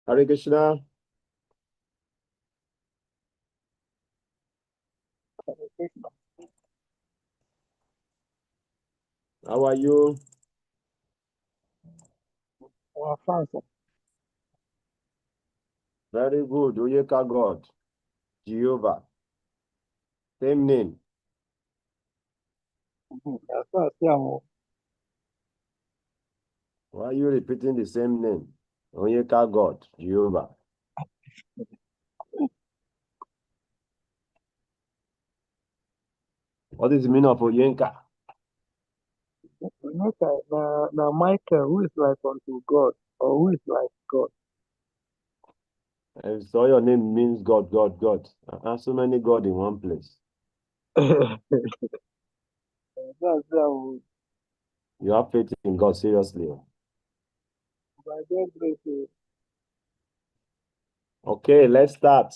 Hare Krishna. How are you? Fine, sir. Very good. Oyeka God. Jehovah. Same name. That's why I say Why are you repeating the same name? Oyeka God. Jehovah. What is the meaning of Oyenka? now Michael, who is like unto God, or who is like God. So your name means God, God, God. So many God in one place. That's how You have faith in God, seriously. by God's grace, Okay, let's start.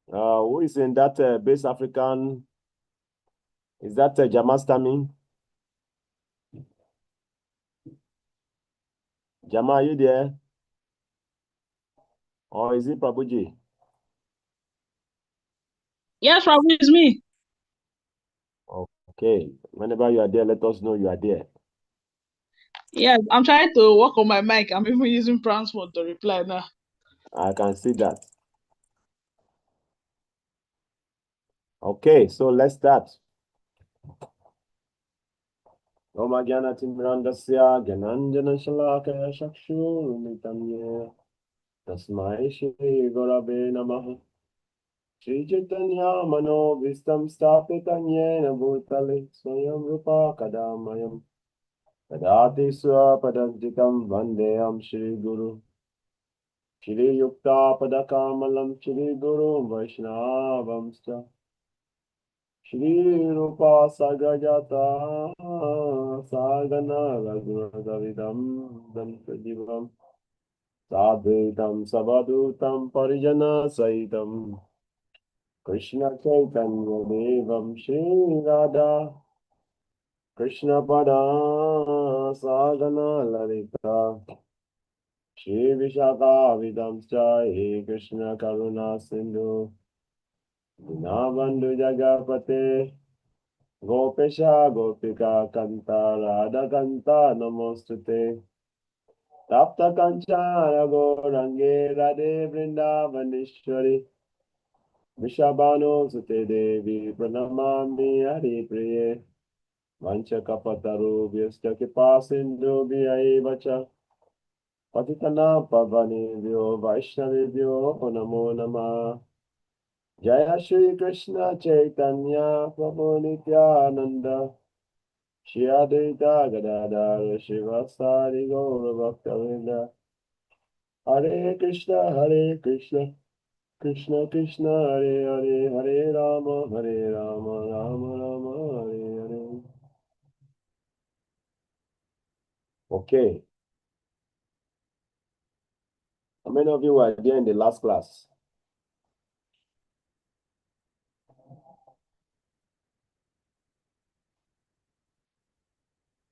Who is in that base African? Is that Jamastami? Jama, are you there? Or is it Prabhuji? Yes, Prabhu, it's me. Okay. Whenever you are there, let us know you are there. Yes, I'm trying to work on my mic. I'm even using transport to reply now. I can see that. Okay, so let's start. Om Jnanatimrandasya Gyananjana Shalakaya Chakshurumitam Yena Tasmai Shri Gurave Namaha Shri Chaitanya Mano Vistam Stapitam Yena Bhutale Swayam Rupa Kadamayam Kadati Swapadantikam Vandeyam Shri Guru Shri Yukta Padakamalam Shri Guru Vaishnavamscha Shri Rupa Sagrajata Sagana Raghunavidam Dantajivam Sadhutam Savadutam Parijana Saitam Krishna Chaitanya Devam Shri Radha Krishna Pada Sagana Lalita Shri Vishaka Vidamscha Krishna Karuna Sindhu Dinabandhu Jagapate Gopesha Gopika Kanta Radha Kanta Namostute Tapta Kanchana Gorange Radhe Vrindavaneshwari Vishabhanu Sute Devi Pranamami Hari Priye Vanchakapataru Vyasta Kipa Sindhu Vyaivacha Patitana Pavanebhyo Vaishnavibhyo Namo Namah Jaya Shri Krishna Chaitanya Prabhu Nityananda Shri Advaita Gadadhara Shivasari Gaura Bhaktavinda Hare Krishna Krishna Krishna Hare Hare Hare Rama Rama Rama Hare Hare. Okay. How many of you were there in the last class?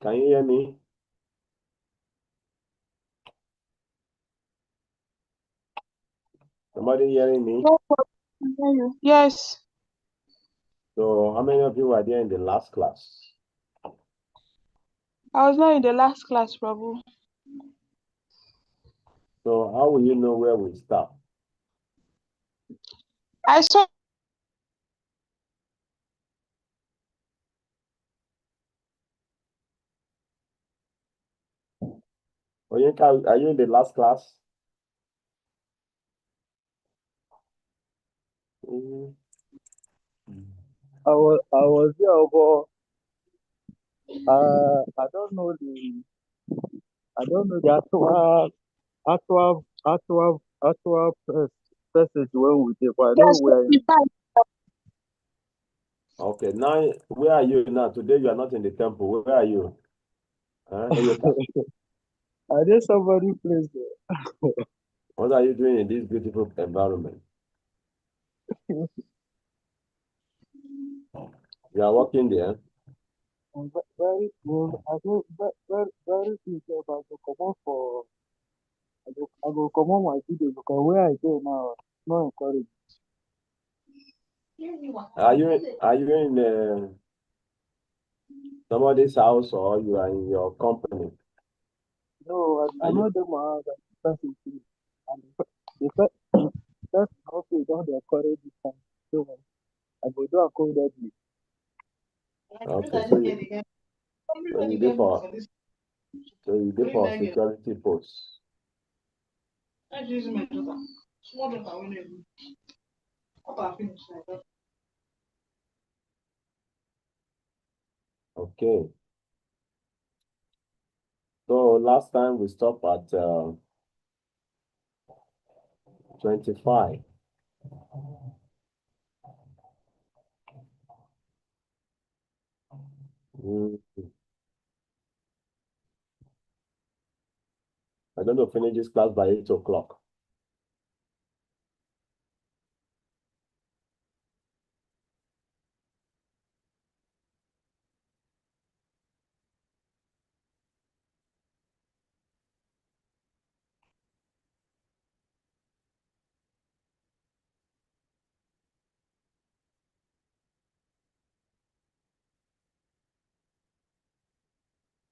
Can you hear me? Somebody hearing me? Yes, So how many of you were there in the last class? I was not in the last class, Prabhu. So how will you know where we start? I saw. Oyinka, are you in the last class? Mhm. I was there, but I don't know the actual passage when we take. But I know Yes, we are in. Okay, now where are you now? Today you are not in the temple. Where are you? Oyinka, I did somebody place there. what are you doing in this beautiful environment? You are working there. Very well. I go very quick if I go comot for I go comot my video because where I dey now no encourage. Are you in somebody's house or you are in your company? No, I Are know you them house and the person free. And the first also don't dey encourage this kind. So I go do accordingly. okay? So you dey for security post. Okay. So last time we stopped at 25. Mm, I'm going to finish this class by 8 o'clock.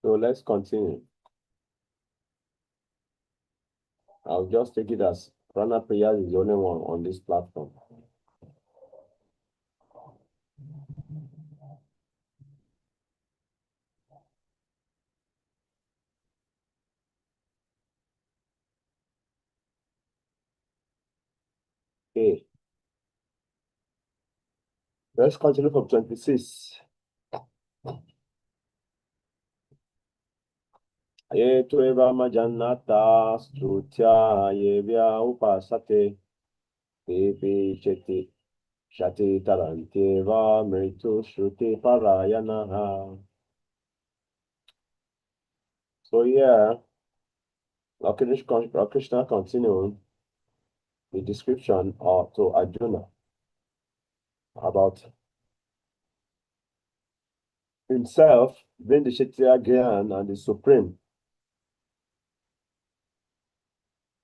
So let's continue. I'll just take it as Rana Prayers is the only one on this platform. Okay. Let's continue from 26. Ye tueva majanata strutya yevya upasate pepe shati taranteva mritu shruti parayanaha. So yeah, Krishna continued the description to Arjuna about himself being the Kshatriya Gyan and the supreme.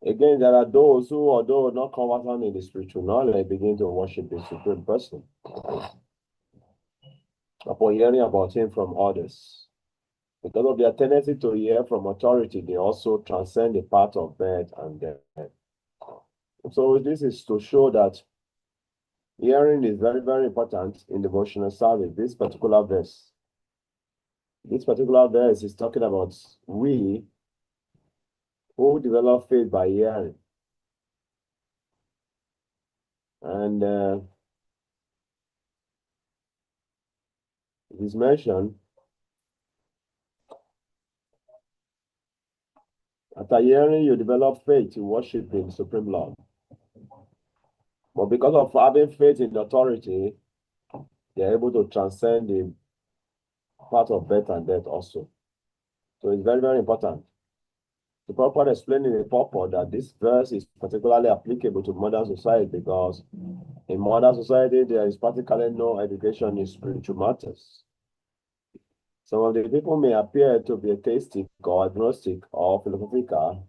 Again, there are those who, although not conversant in the spiritual knowledge, begin to worship the supreme person upon hearing about him from others. Because of their tendency to hear from authority, they also transcend the path of birth and death. So this is to show that hearing is very, very important in devotional service. This particular verse is talking about we who develop faith by hearing. And it is mentioned after hearing, you develop faith to worship in Supreme Lord. But because of having faith in authority, they are able to transcend the path of birth and death also. So it's very, very important. The purport explaining the purport that this verse is particularly applicable to modern society because in modern society, there is practically no education in spiritual matters. Some of the people may appear to be atheistic or agnostic or philosophical,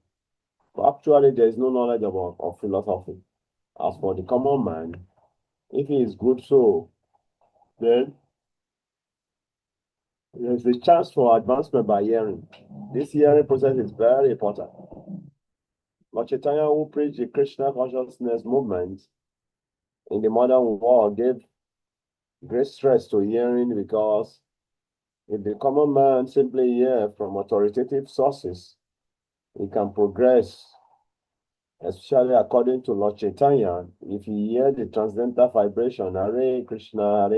but actually there is no knowledge of philosophy. As for the common man, if he is good soul, then there's a chance for advancement by hearing. This hearing process is very important. Lord Chaitanya, who preached the Krishna consciousness movement in the modern world, gave great stress to hearing because if the common man simply hear from authoritative sources, he can progress, especially according to Lord Chaitanya. If he hear the transcendental vibration, Hare Krishna,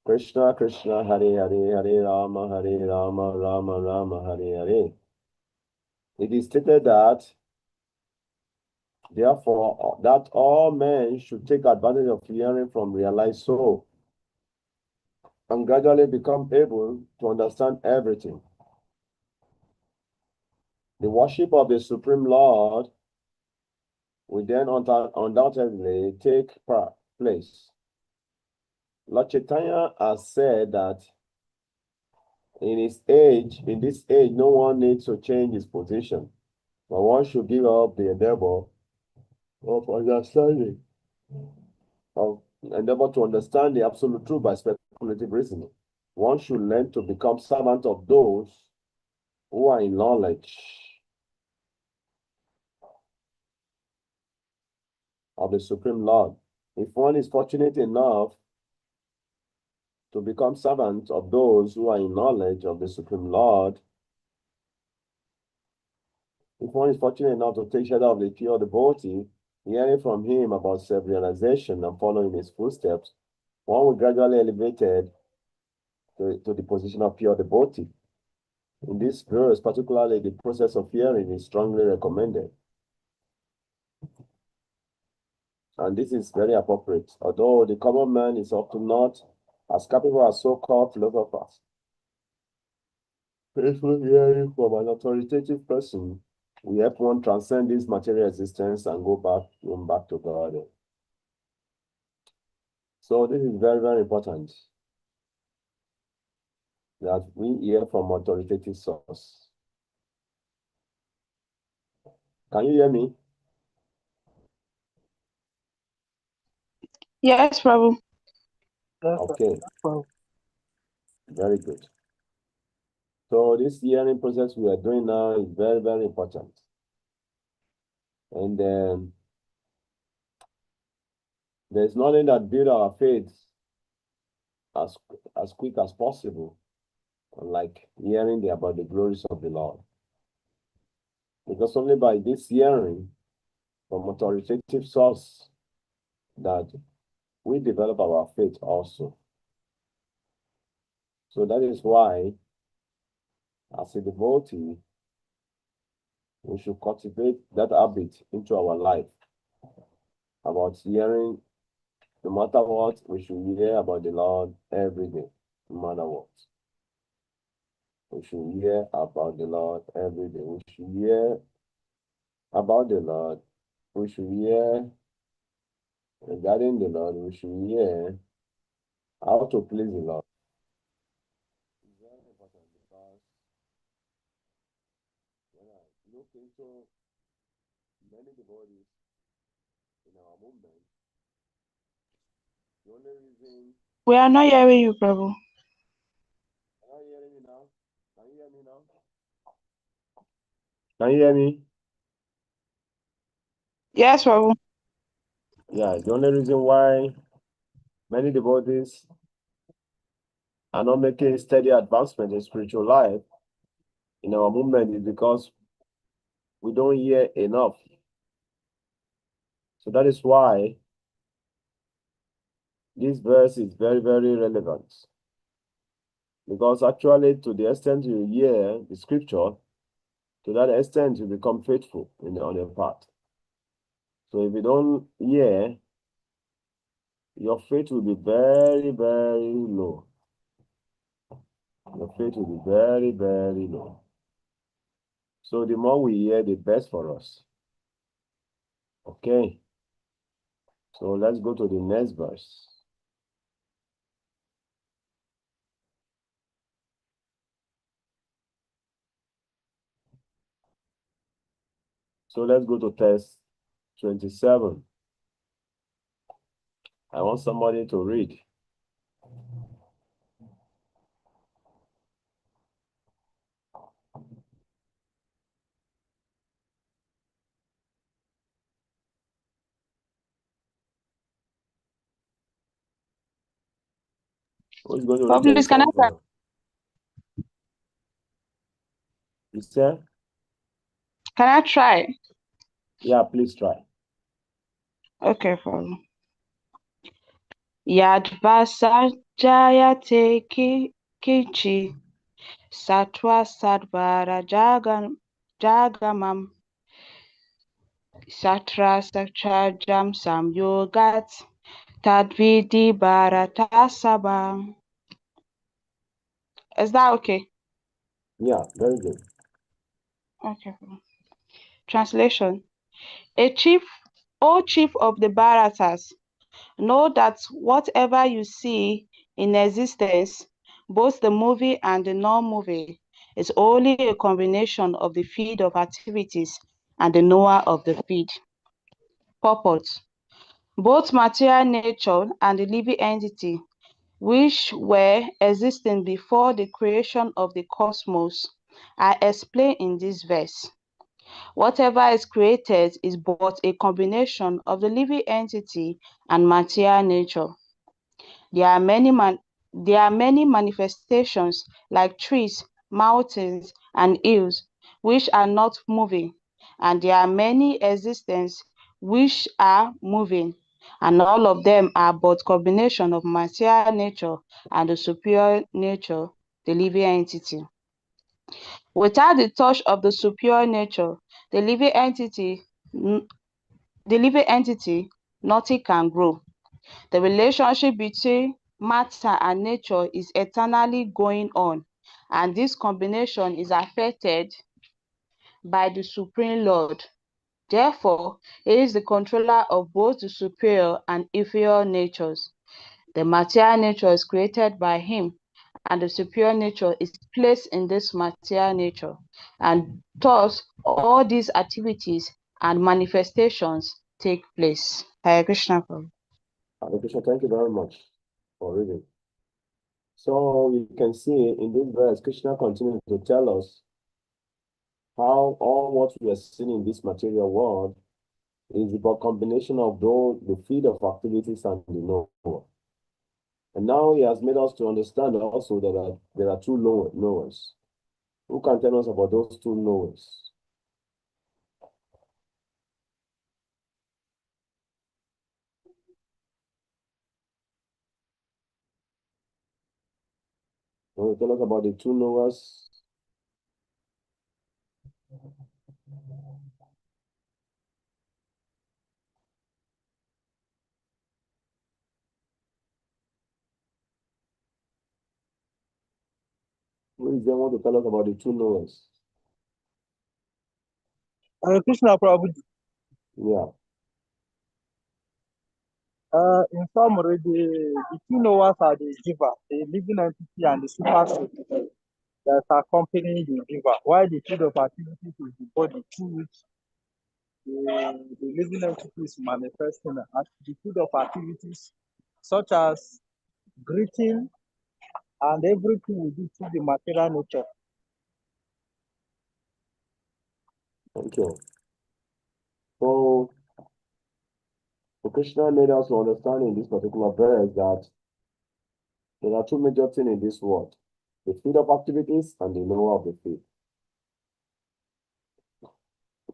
Krishna Krishna, Hare Hare, Hare Rama, Rama Rama, Hare Hare. It is stated that, therefore, that all men should take advantage of hearing from realized soul and gradually become able to understand everything. The worship of the Supreme Lord will then undoubtedly take place. Lord Chaitanya has said that in this age, no one needs to change his position, but one should give up the endeavor of understanding, of endeavor to understand the absolute truth by speculative reasoning. One should learn to become servant of those who are in knowledge of the Supreme Lord. If one is fortunate enough to become servant of those who are in knowledge of the Supreme Lord, if one is fortunate enough to take shelter of the pure devotee, hearing from him about self-realization and following his footsteps, one will gradually elevated to the position of pure devotee. In this verse, particularly the process of hearing is strongly recommended. And this is very appropriate, although the common man is often not as capable as so-called philosophers. Faithful hearing from an authoritative person will help one transcend this material existence and go back to God. So this is very, very important that we hear from authoritative source. Can you hear me? Yes, Prabhu. Yes, Okay, Prabhu. very good. So this hearing process we are doing now is very, very important. And there's nothing that builds our faith as quick as possible, like hearing about the glories of the Lord. Because only by this hearing from authoritative source that we develop our faith also. So that is why, as a devotee, we should cultivate that habit into our life about hearing, no matter what, we should hear about the Lord every day, no matter what. We should hear about the Lord every day. We should hear about the Lord. We should hear regarding the Lord. We should hear how to please the Lord. It's very important because when I look into many devotees in our movement, the only reason. We are not hearing you, Prabhu. Are you hearing me now? Can you hear me now? Can you hear me? Yes, Prabhu. Yeah, the only reason why many devotees are not making steady advancement in spiritual life in our movement is because we don't hear enough. So that is why this verse is very, very relevant. Because actually, to the extent you hear the scripture, to that extent you become faithful on your path. So if you don't hear, your faith will be very, very low. Your faith will be very, very low. So the more we hear, the best for us. Okay. So let's go to the next verse. So let's go to test 27. I want somebody to read. Who's going to read Please, can I 27 try? for you, sir? Can I try? Yeah, please try. Okay, Prabhu. Yadvasa Jayate Kichi Satwa Sadvara Jagamam Satra Sakchajam Samyogat Tadvidi Bharatasabha. Is that okay? Yeah, very good. Okay. Translation. O chief of the Bharatas, know that whatever you see in existence Both the movie and the non-movie is only a combination of the field of activities and the knower of the field. Purport. Both material nature and the living entity, which were existing before the creation of the cosmos, are explained in this verse. Whatever is created is but a combination of the living entity and material nature. There are many manifestations like trees, mountains, and hills, which are not moving, and there are many existences which are moving, and all of them are but combination of material nature and the superior nature, the living entity. Without the touch of the superior nature, the living entity, nothing can grow. The relationship between matter and nature is eternally going on, and this combination is affected by the Supreme Lord. Therefore, he is the controller of both the superior and inferior natures. The material nature is created by him, and the superior nature is placed in this material nature. And thus, all these activities and manifestations take place. Hare Krishna. Prabhu. Hare Krishna, thank you very much for reading. So you can see in this verse, Krishna continues to tell us how all what we are seeing in this material world is about combination of the field of activities and the knower. And now he has made us to understand also that there are two knowers. Who can tell us about those two knowers? Can you tell us about the two knowers? Who is there want to tell us about the two knowers? Hare Krishna Prabhu. Yeah. In summary, the two knowers are the giver, the living entity, and the super soul that accompany the giver, while the field of activities is the body through which the living entity is manifesting at the field of activities, such as greeting and everything we do through the material nature. Thank you. So Krishna made us to understand in this particular verse that there are two major things in this world: the field of activities and the knower of the field.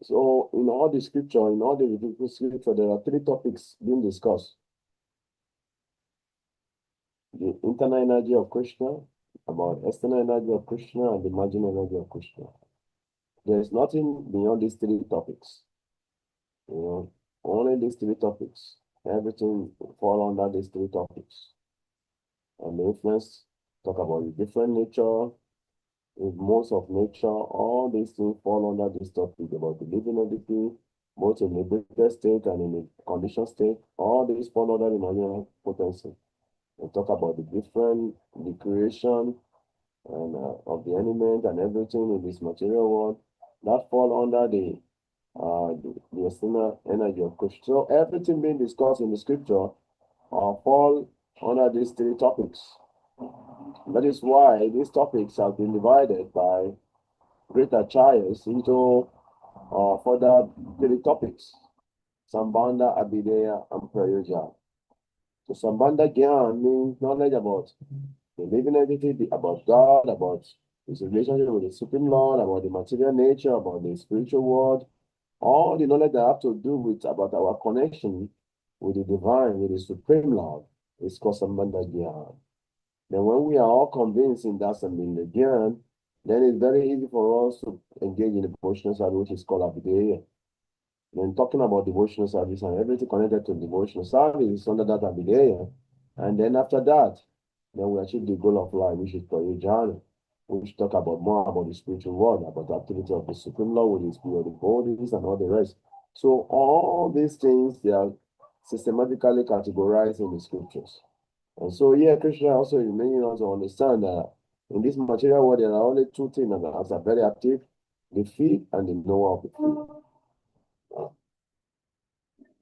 So in all the scripture, in all the biblical scripture, there are three topics being discussed: the internal energy of Krishna, about external energy of Krishna, and the marginal energy of Krishna. There is nothing beyond these three topics. Only these three topics. Everything fall under these three topics. And the influence talk about the different nature, in most of nature, all these things fall under this topic about the living entity, both in the liberated state and in the conditioned state. All these fall under the marginal potency. We talk about the creation and of the element and everything in this material world that fall under the external energy of Krishna. So everything being discussed in the scripture fall under these three topics. That is why these topics have been divided by great acharyas into further three topics: Sambandha, Abhideya, and Prayoja. So Sambandha Gyan means knowledge about the living entity, about God, about his relationship with the Supreme Lord, about the material nature, about the spiritual world, all the knowledge that have to do with about our connection with the divine, with the Supreme Lord, is called Sambandha Gyan. Then when we are all convinced in that Sambandha Gyan, then it's very easy for us to engage in the devotional service, which is called Abhideya. Then talking about devotional service and everything connected to devotional service is under that Abhideya. And then after that, then we achieve the goal of life, which is Prayoja, which talk about more about the spiritual world, about the activity of the Supreme Lord with the spirit of the bodies and all the rest. So all these things, they are systematically categorized in the scriptures. And so here, Krishna also is making us understand that in this material world, there are only two things that are very active: the field and the knower of the field.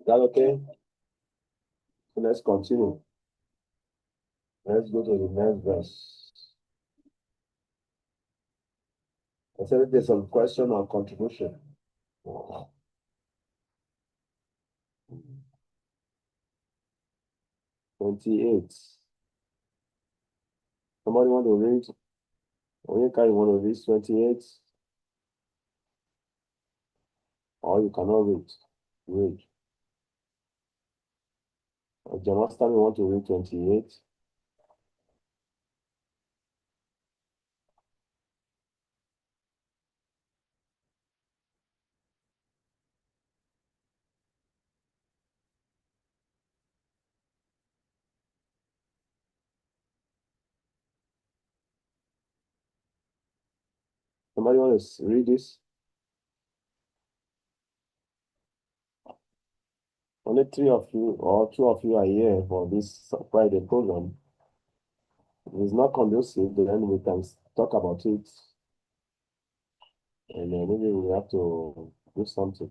Is that okay? So let's continue. Let's go to the next verse. I said there's some question or contribution. 28. Somebody want to read? Or you can want to read 28? Or you cannot read. Read. Jamastami want to read 28. Somebody want to read this? Only 3 of you or 2 of you are here for this Friday program. If it's not conducive, then we can talk about it. And maybe we have to do something.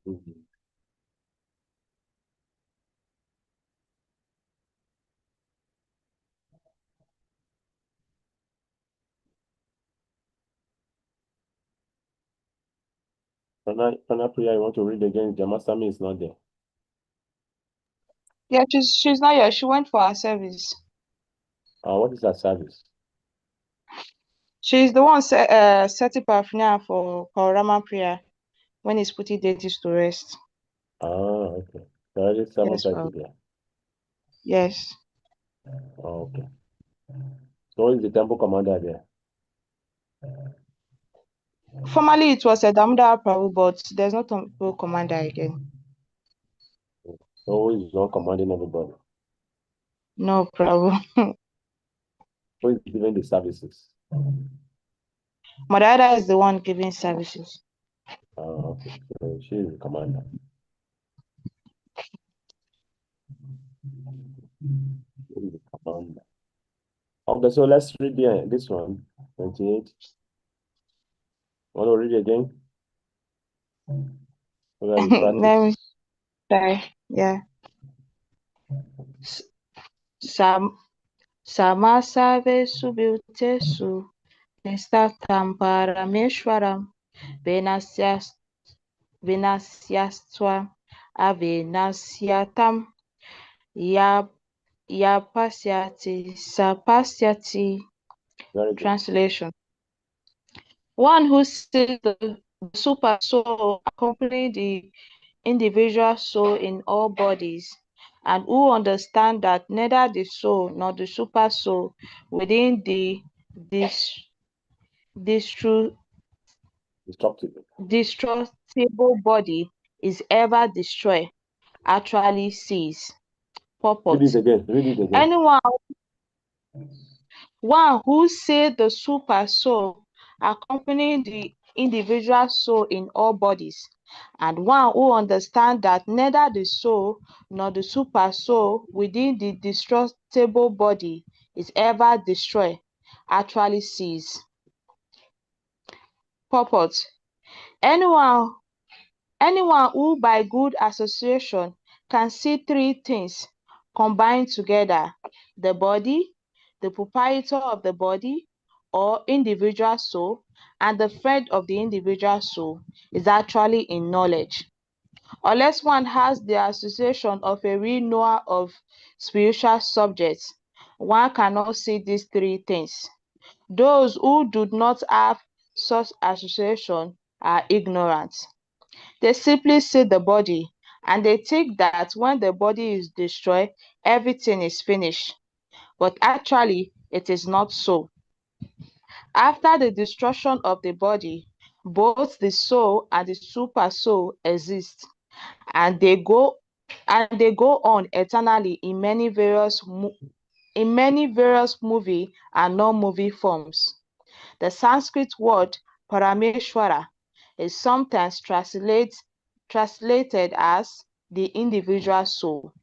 Mhm. Pana Priya, you want to read again? Jamastami is not there. Yeah, she's not here. She went for her service. What is her service? She's the one setting paraphernalia for Rama prayer when he's putting deities to rest. Okay. There are 7 Yes, people there. yes. Okay. So who is the temple commander there? Formerly it was a Damodar Prabhu, but there's no temple commander again. So who is not commanding everybody? No Prabhu. Who is giving the services? Madhara is the one giving services. Okay. So she is the commander. She is the commander. Okay, so let's read this one. 28. Want to read again? So that we Let me practice. try. Yeah. Sam Samasave Subhutesu Nestatam Parameshwaram Venasyastwa Avenasyatam Yapasyati Sapasyati. Very good. Translation. One who sees the super soul accompanying the individual soul in all bodies, and who understands that neither the soul nor the super soul within the destructible body is ever destroyed, actually sees. Read Purport. it again. Read it again. One who sees the super soul accompanying the individual soul in all bodies, and one who understands that neither the soul nor the super soul within the destructible body is ever destroyed, actually sees. Purport. Anyone who by good association can see 3 things combined together: the body, the proprietor of the body or individual soul, and the friend of the individual soul, is actually in knowledge. Unless one has the association of a real knower of spiritual subjects, one cannot see these 3 things. Those who do not have such association are ignorant. They simply see the body, and they think that when the body is destroyed, everything is finished. But actually, it is not so. After the destruction of the body, both the soul and the super soul exist, and they go on eternally in many various in many various movie and non-movie forms. The Sanskrit word Parameshwara is sometimes translated as the individual soul,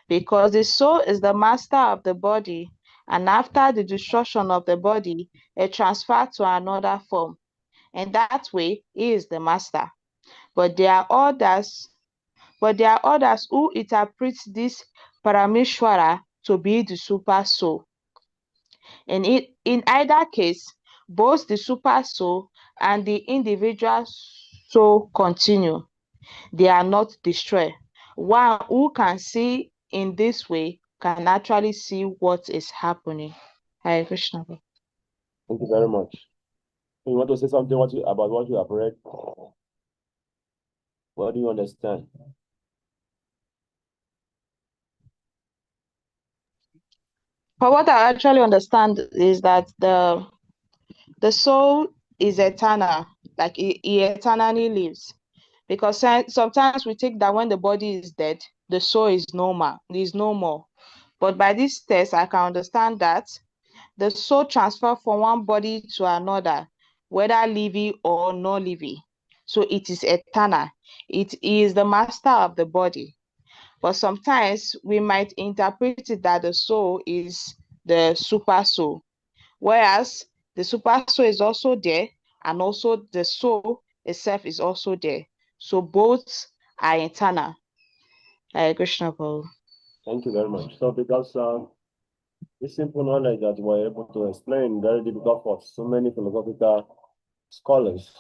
because the soul is the master of the body, and after the destruction of the body, it transferred to another form. In that way, he is the master. But there are others who interpret this Parameshwara to be the super soul. In either case, both the super soul and the individual soul continue. They are not destroyed. One who can see in this way can actually see what is happening. Hare Krishna. Thank you very much. You want to say something about what you have read? What do you understand? But what I actually understand is that the soul is eternal, like it eternally lives. Because sometimes we think that when the body is dead, the soul is normal, is no more. But by this test, I can understand that the soul transfer from one body to another, whether living or not living. So it is eternal. It is the master of the body. But sometimes we might interpret it that the soul is the super soul, whereas the super soul is also there, and also the soul itself is also there. So both are eternal. Krishna Paul. Thank you very much. So because this simple knowledge that we're able to explain very difficult for so many philosophical scholars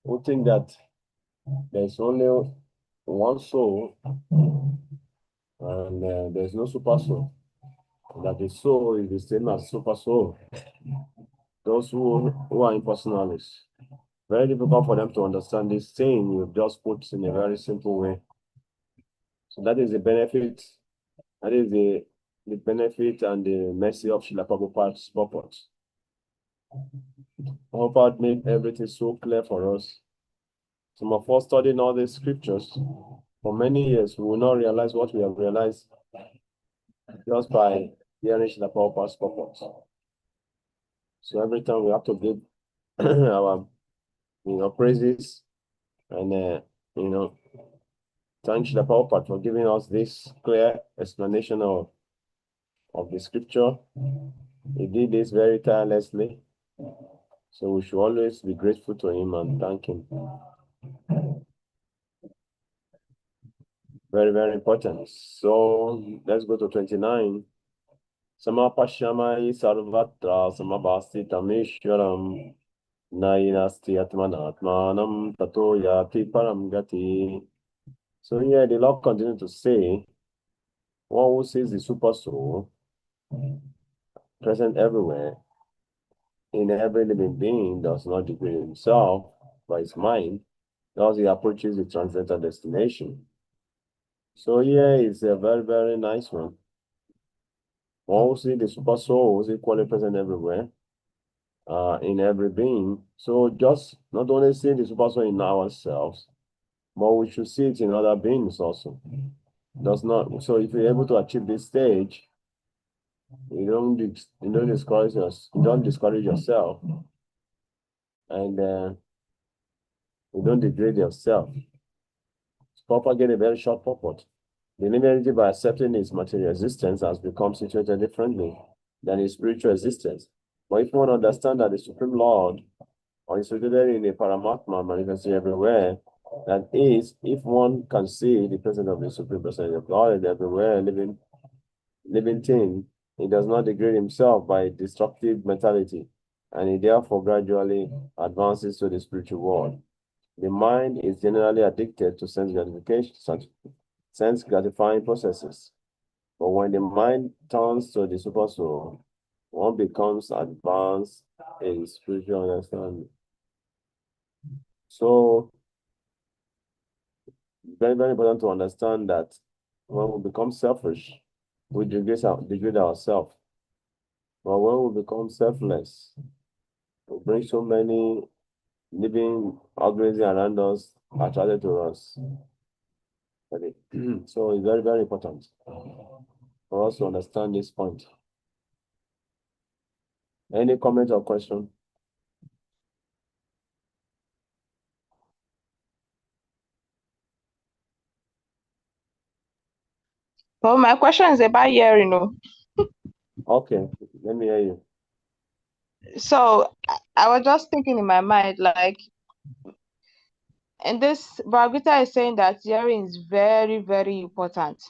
who think that there's only one soul and there's no super soul, that the soul is the same as super soul. Those who are impersonalists, very difficult for them to understand this thing you just put in a very simple way. So that is the benefit, that is the benefit and the mercy of Srila Prabhupada's purpose. Prabhupada made everything so clear for us. Some of us studying all these scriptures for many years, we will not realize what we have realized just by hearing Srila Prabhupada's purpose. So every time we have to give our praises and thank Srila Prabhupada for giving us this clear explanation of the scripture. He did this very tirelessly. So we should always be grateful to him and thank him. Very, very important. So let's go to 29. Samapashyamai sarvatra samabhasti tameshwaram nainasti atmanatmanam tato yati param gati. So here the Lord continues to say, one who sees the super soul present everywhere in every living being does not degrade himself by his mind, thus he approaches the transcendental destination. So here is a very, very nice one. One who sees the super soul is equally present everywhere, in every being. So just not only see the super soul in ourselves, but we should see it in other beings also. Does not. So if you're able to achieve this stage, you don't discourage yourself, and you don't degrade yourself. Papa gave a very short purport. The living entity, by accepting its material existence, has become situated differently than its spiritual existence. But if one understands that the Supreme Lord is situated in the Paramatma manifested everywhere, that is, if one can see the presence of the Supreme Personality of God everywhere, living thing, he does not degrade himself by destructive mentality, and he therefore gradually advances to the spiritual world. The mind is generally addicted to sense gratification, sense gratifying processes. But when the mind turns to the super soul, one becomes advanced in spiritual understanding. So, very, very important to understand that when we become selfish, we degrade ourselves. But when we become selfless, we bring so many living organisms around us attracted to us. So it's very, very important for us to understand this point. Any comment or question? Well, my question is about hearing. Okay, let me hear you. So I was just thinking in my mind, like, and this Bhagavata is saying that hearing is very, very important.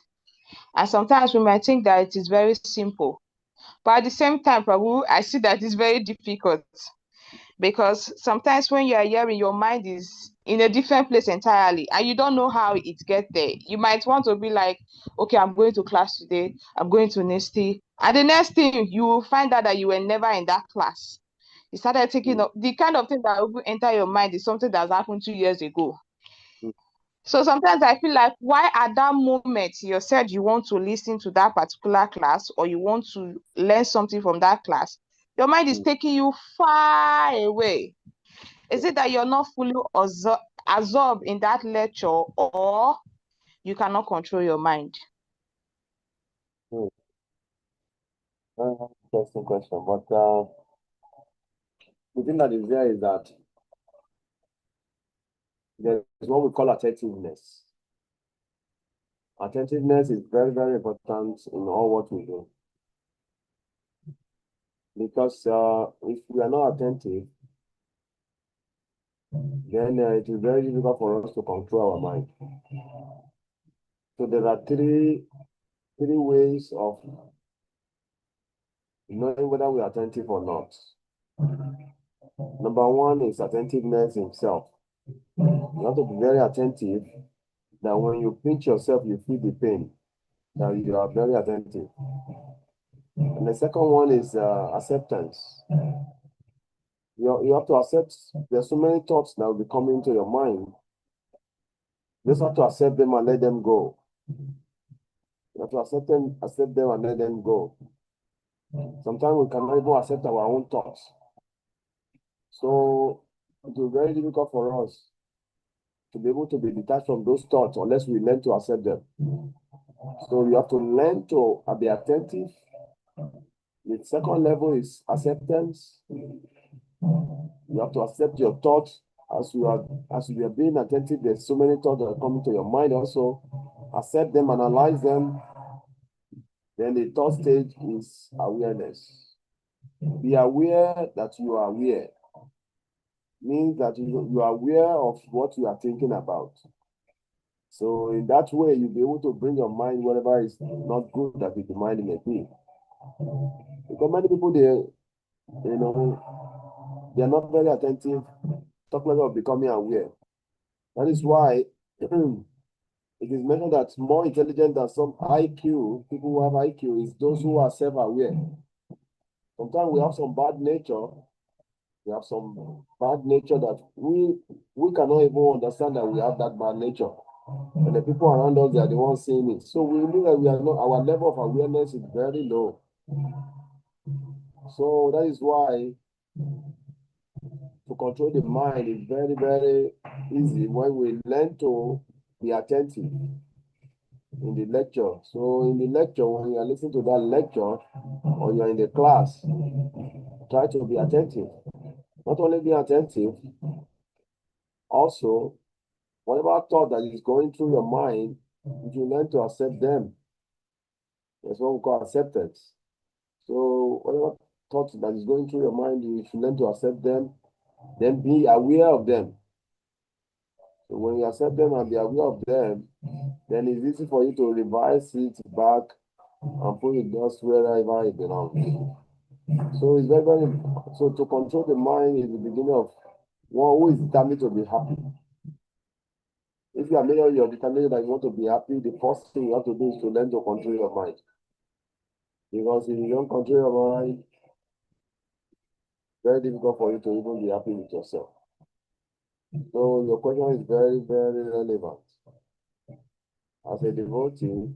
And sometimes we might think that it is very simple. But at the same time, Prabhu, I see that it's very difficult. Because sometimes when you are hearing, your mind is in a different place entirely, and you don't know how it gets there. You might want to be like, okay, I'm going to class today, I'm going to Nesty, and the next thing you will find out that you were never in that class. You started thinking of the kind of thing that will enter your mind is something that's happened 2 years ago. So sometimes I feel like, why at that moment you said you want to listen to that particular class or you want to learn something from that class, your mind is taking you far away. Is it that you're not fully absorbed in that lecture, or you cannot control your mind? Interesting question, but the thing that is there is that there's what we call attentiveness. Attentiveness is very, very important in all what we do. Because if we are not attentive, then it is very difficult for us to control our mind. So there are three ways of knowing whether we are attentive or not. Number one is attentiveness himself. You have to be very attentive that when you pinch yourself, you feel the pain, that you are very attentive. And the second one is acceptance. You have to accept there's so many thoughts that will be coming into your mind. You just have to accept them and let them go. You have to accept them and let them go. Sometimes we cannot even accept our own thoughts. So it will be very difficult for us to be able to be detached from those thoughts unless we learn to accept them. So you have to learn to be attentive. The second level is acceptance. You have to accept your thoughts as you are being attentive. There's so many thoughts that are coming to your mind also. Accept them, analyze them. Then the third stage is awareness. Be aware that you are aware. Means that you are aware of what you are thinking about. So in that way, you'll be able to bring your mind whatever is not good that the mind may be. Because many people, they are not very attentive, talk about becoming aware. That is why it is mentioned that more intelligent than some IQ, people who have IQ, is those who are self-aware. Sometimes we have some bad nature. We have some bad nature that we cannot even understand that we have that bad nature. And the people around us, they are the ones seeing it. So we know that we are not, our level of awareness is very low. So that is why to control the mind is very, very easy when we learn to be attentive in the lecture. So in the lecture, when you are listening to that lecture or you are in the class, try to be attentive. Not only be attentive, also, whatever thought that is going through your mind, you learn to accept them. That's what we call acceptance. So whatever thought that is going through your mind, you should learn to accept them, then be aware of them. So when you accept them and be aware of them, then it's easy for you to revise it back and put it just wherever it belongs. So it's very, very, so to control the mind is the beginning of one who is determined to be happy. If you are made your determination that you want to be happy, the first thing you have to do is to learn to control your mind. Because if you don't control your mind, it's very difficult for you to even be happy with yourself. So your question is very, very relevant. As a devotee,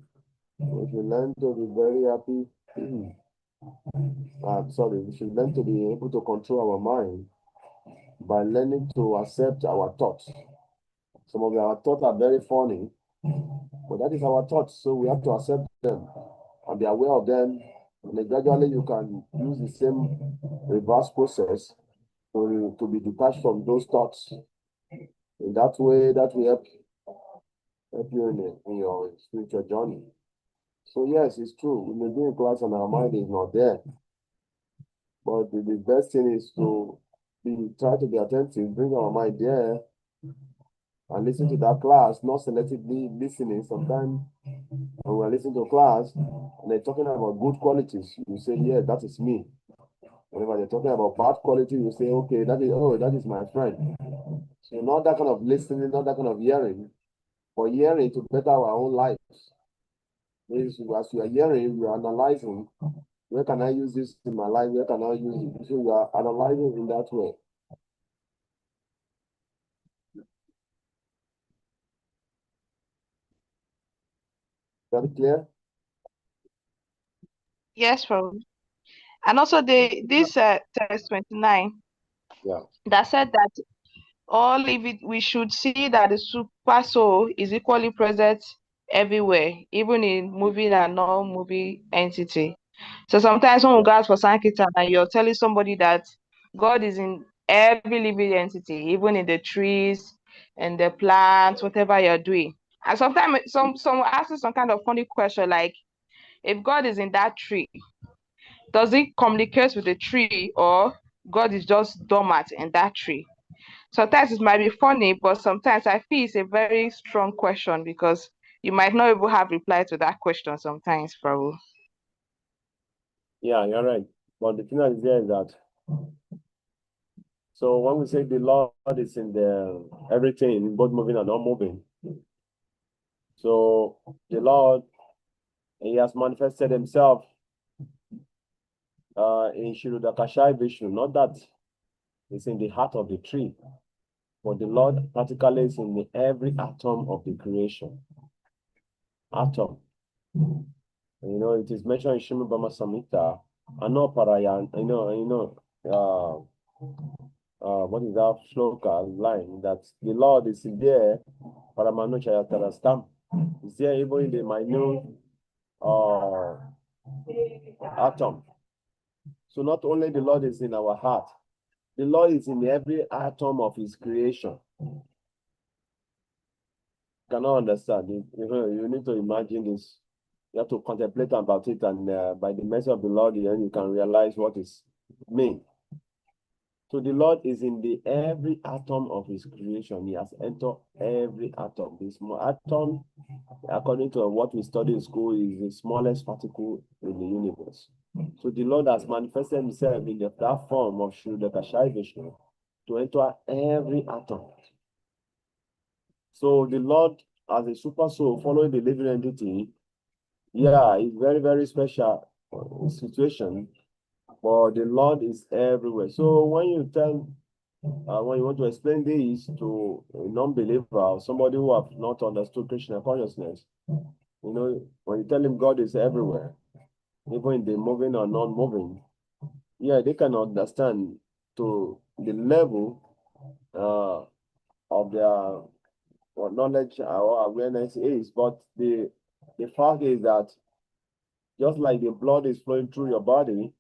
we should learn to be very happy. We should learn to be able to control our mind by learning to accept our thoughts. Some of our thoughts are very funny, but that is our thoughts. So we have to accept them and be aware of them And gradually you can use the same reverse process to be detached from those thoughts. In that way, that will help you in your spiritual journey. So yes, it's true. We may be in class and our mind is not there. But the best thing is to try to be attentive, bring our mind there, and listen to that class, not selectively listening. Sometimes when we're listening to class and they're talking about good qualities, you say, yeah, that is me. Whenever they're talking about bad quality, you say, okay, that is my friend. So not that kind of listening, not that kind of hearing, but hearing to better our own lives. As you are hearing, you are analyzing, where can I use this in my life? Where can I use it? So you are analyzing in that way. Very clear? Yes, Prabhu. And also this text 29 Yeah. that said that we should see that the super soul is equally present everywhere, even in moving and non-moving entity. So sometimes when we go out for Sankirtan and you're telling somebody that God is in every living entity, even in the trees and the plants, whatever you're doing. And sometimes some ask some kind of funny question like, if God is in that tree, does it communicate with the tree, or God is just dormant in that tree? Sometimes it might be funny, but sometimes I feel it's a very strong question because you might not even have reply to that question sometimes, Prabhu. Yeah, you're right. But the thing that is there is that, so when we say the Lord is in the everything, both moving and not moving, so the Lord, he has manifested himself in Shirudakashai Vishnu, not that it's in the heart of the tree, but the Lord practically is in every atom of the creation. Atom. It is mentioned in Shrimad Samhita, Anoparayan, what is that shloka line that the Lord is there, Paramanuchayatarastam, is there even in the minute atom. So not only the Lord is in our heart, the Lord is in every atom of his creation. You cannot understand it. You need to imagine this. You have to contemplate about it, and by the mercy of the Lord, then you can realize what is mean. So the Lord is in every atom of his creation. He has entered every atom. The small atom, according to what we study in school, is the smallest particle in the universe. So the Lord has manifested himself in that form of Shirudakashai Vishnu to enter every atom. So the Lord, as a super soul following the living entity, yeah, it's very, very special situation. But the Lord is everywhere. So when you want to explain this to a non-believer or somebody who have not understood Krishna consciousness, when you tell him God is everywhere, even in the moving or non-moving, yeah, they can understand to the level of their knowledge or awareness is. But the fact is that just like the blood is flowing through your body,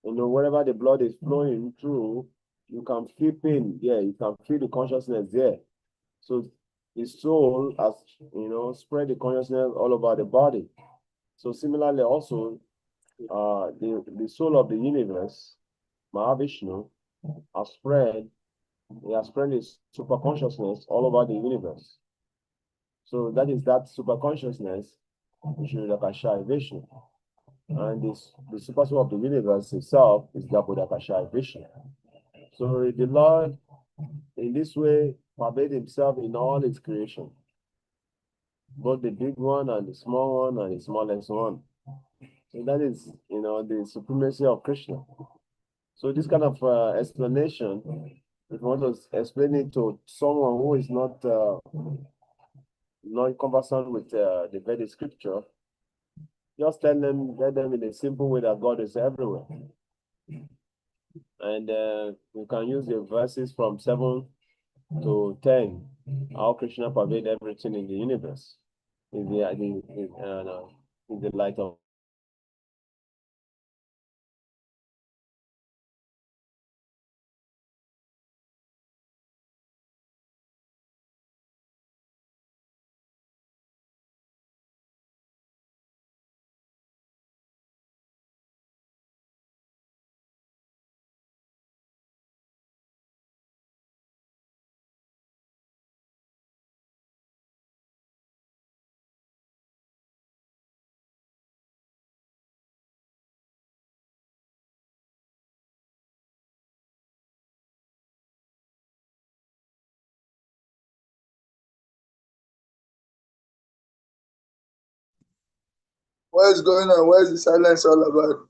wherever the blood is flowing through, you can feel pain. Yeah, you can feel the consciousness there. So the soul has, spread the consciousness all over the body. So similarly, also, the soul of the universe, Mahavishnu, has spread. He has spread his super consciousness all over the universe. So that is that super consciousness, Shri Vishnu. And the super soul of the universe itself is Gabodakashai Vishnu. So the Lord, in this way, pervade himself in all his creation, both the big one and the small one and the smallest one. So that is, the supremacy of Krishna. So this kind of explanation, if you want to explain it to someone who is not conversant with the Vedic scripture, just tell them in a simple way that God is everywhere. And you can use the verses from 7 to 10, how Krishna pervade everything in the universe, in the light of What is going on? What is the silence all about?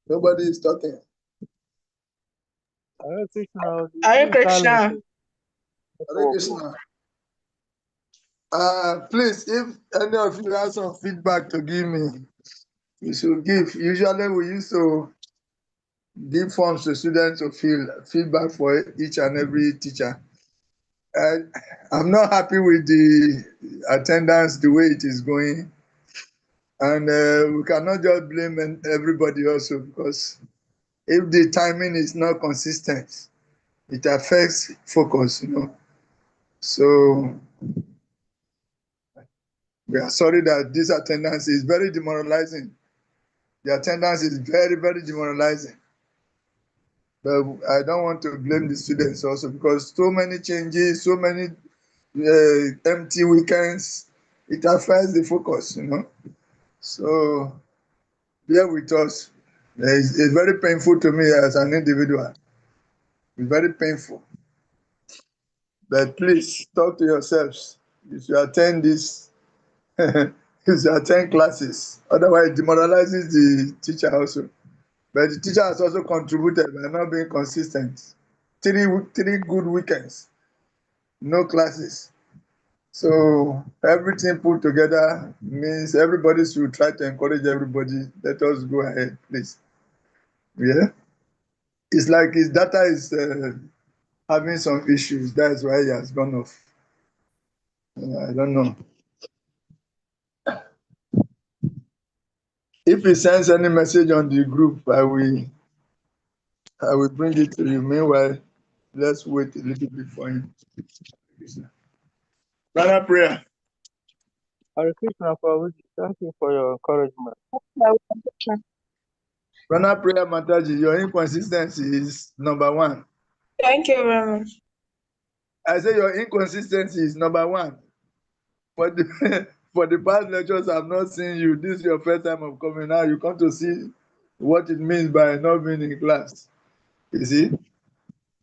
Nobody is talking. Hare Krishna. Hare This is Krishna. silence. Hare Krishna. Please, if any of you have some feedback to give me, you should give. Usually we used to give forms to students to fill feedback for each and every teacher. And I'm not happy with the attendance, the way it is going. And we cannot just blame everybody also, because if the timing is not consistent, it affects focus, you know. So we are sorry that this attendance is very demoralizing. The attendance is very, very demoralizing. But I don't want to blame the students also, because so many changes, so many empty weekends, it affects the focus, you know. So bear with us. It's very painful to me as an individual. It's very painful. But please talk to yourselves. You should attend this. You should attend classes. Otherwise, it demoralizes the teacher also. But the teacher has also contributed by not being consistent. Three good weekends, no classes. So everything put together means everybody should try to encourage everybody. Let us go ahead, please. Yeah. It's like his data is having some issues. That's why he has gone off. I don't know. If he sends any message on the group, I will bring it to you. Meanwhile, let's wait a little bit for him. Final prayer. Hare Krishna, Prabhuji. Thank you for your encouragement. Final prayer, Mataji, your inconsistency is number one. Thank you very much. I say your inconsistency is number one. For the for the past lectures, I've not seen you. This is your first time of coming. Now you come to see what it means by not being in class. You see?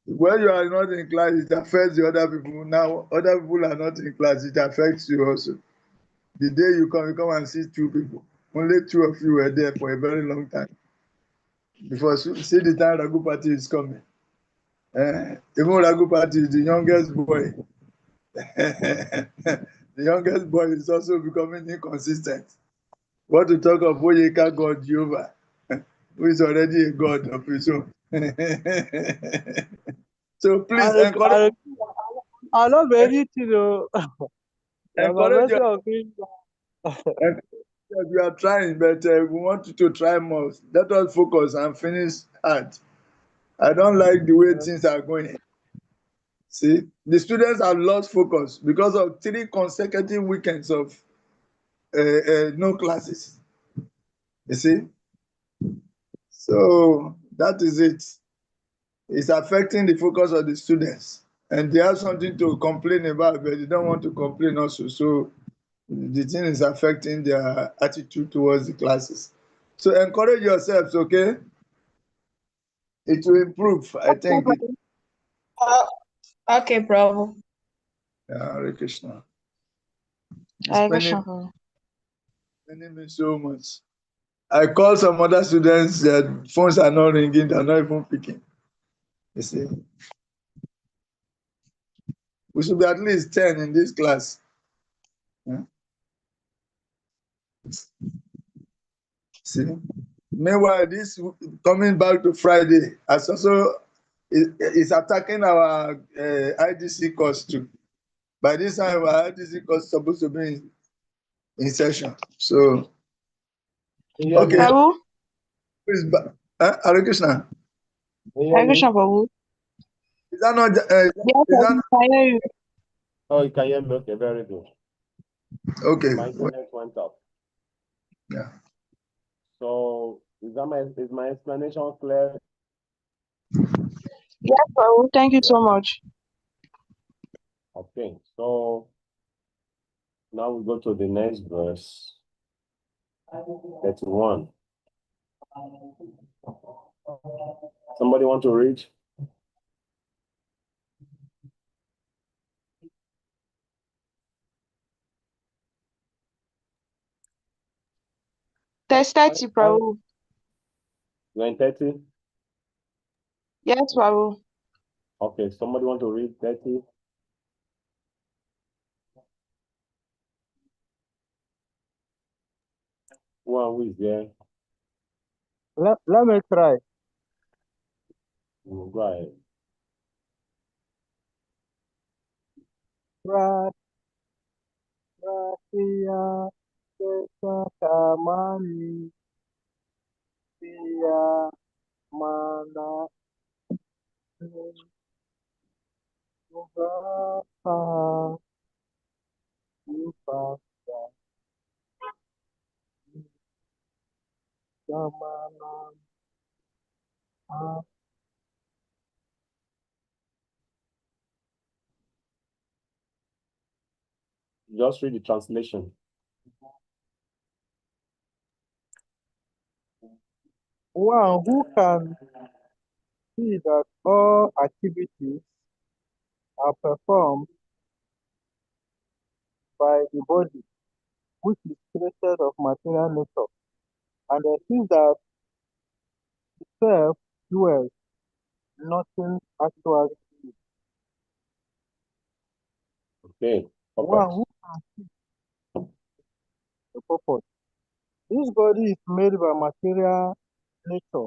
When you are not in class, it affects the other people. Now, other people are not in class, it affects you also. The day you come and see two people. Only two of you were there for a very long time. Before see the time Ragupati is coming. Even Ragupati is the youngest boy. The youngest boy is also becoming inconsistent. What to talk of Oyeka God Jehovah, who is already a God of his own. So please encourage I love anything, though. encourage your, you are trying, but we want you to try more. Let us focus and finish hard. I don't like the way things are going. See, the students have lost focus because of 3 consecutive weekends of no classes. You see? So that is it. It's affecting the focus of the students. And they have something to complain about, but they don't want to complain also. So the thing is affecting their attitude towards the classes. So encourage yourselves, okay? It will improve, I think. Okay, Prabhu. Hare Krishna. Hare Krishna. Spending me so much. I call some other students, their phones are not ringing, they're not even picking. You see? We should be at least 10 in this class. Yeah. See? Meanwhile, this coming back to Friday, as also is attacking our IDC course too. By this time, our IDC course is supposed to be in session. So, okay. Prabhu? Please, Hare Krishna. Hare Krishna, Prabhu. Is that not? Yes, I can hear you. Oh, you can hear me? Okay, very good. Okay. My internet went up. Yeah. So is my explanation clear? Yes, Prabhu. Thank you so much. Okay, so now we go to the next verse. 31. Somebody want to read? Test 30, Prabhu. You're in 30? Yes, Prabhu. Okay, somebody want to read 30? Who is there? Let me try. Go ahead. Rakia Kesa Kamani Sia Mana Nubapa Yupa Yamana Just read the translation. one who can see that all activities are performed by the body, which is created of material nature, and there sees that self dwells, nothing actually. Okay. One who can see the purpose. This body is made by material nature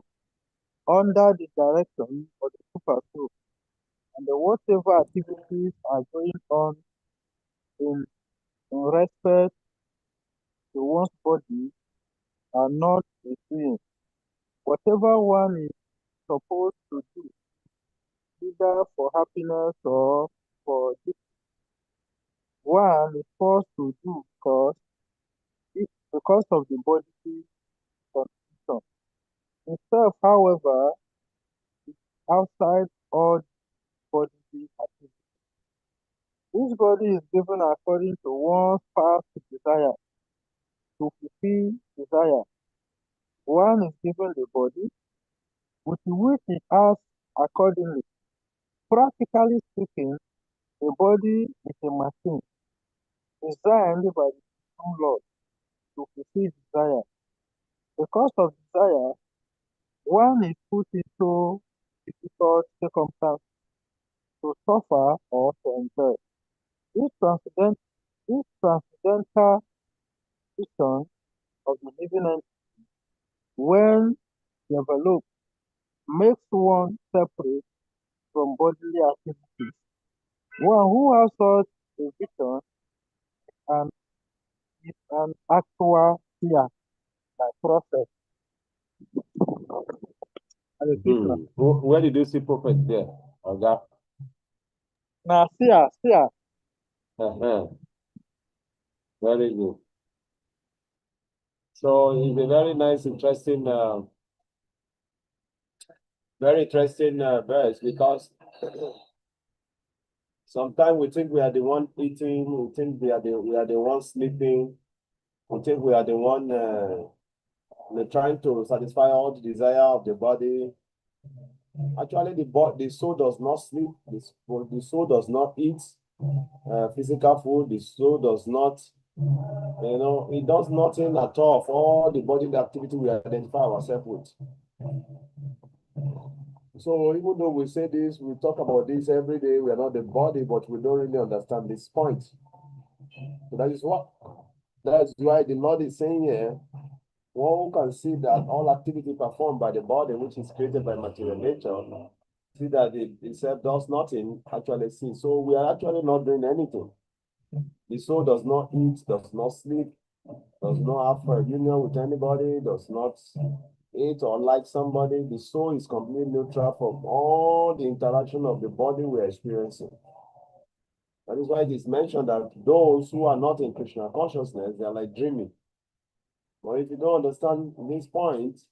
under the direction of the super soul, and the whatever activities are going on in respect to one's body are not a sin. Whatever one is supposed to do, either for happiness or for this, one is forced to do because of the body condition. Itself, however, outside all bodily activity. Each body is given according to one's past desire. To fulfill desire, one is given the body with which he acts accordingly. Practically speaking, the body is a machine designed by the Supreme Lord to fulfill desire. Because of desire, one is put into difficult circumstances to suffer or to enjoy. This transcendental vision of the living entity, when developed, makes one separate from bodily activities. One who has such a vision and is an actual seer like prophet and a teacher. Where did you see prophet there? Okay. Now, seer. Very good. So it's a very nice, interesting, verse, because sometimes we think we are the one eating, we think we are the one sleeping, we think we are the one trying to satisfy all the desire of the body. Actually, the soul does not sleep. The soul does not eat physical food. The soul does not, it does nothing at all for all the bodily activity we identify ourselves with. So even though we say this, we talk about this every day, we are not the body, but we don't really understand this point. So that's why the Lord is saying here, one who can see that all activity performed by the body, which is created by material nature, see that it itself does nothing, actually see. So we are actually not doing anything. The soul does not eat, does not sleep, does not have a union with anybody, does not hate or like somebody. The soul is completely neutral from all the interaction of the body we are experiencing. That is why it is mentioned that those who are not in Krishna consciousness, they are like dreaming. But if you don't understand this point,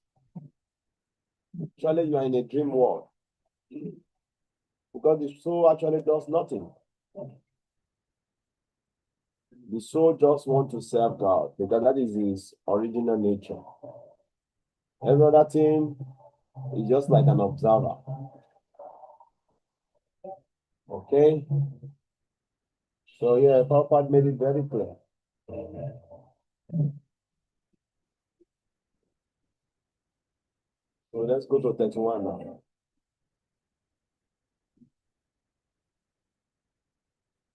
actually you are in a dream world. Because the soul actually does nothing. The soul just wants to serve God, because that is his original nature. Every other thing is just like an observer. Okay? So yeah, Prabhupada made it very clear. So let's go to 31 now.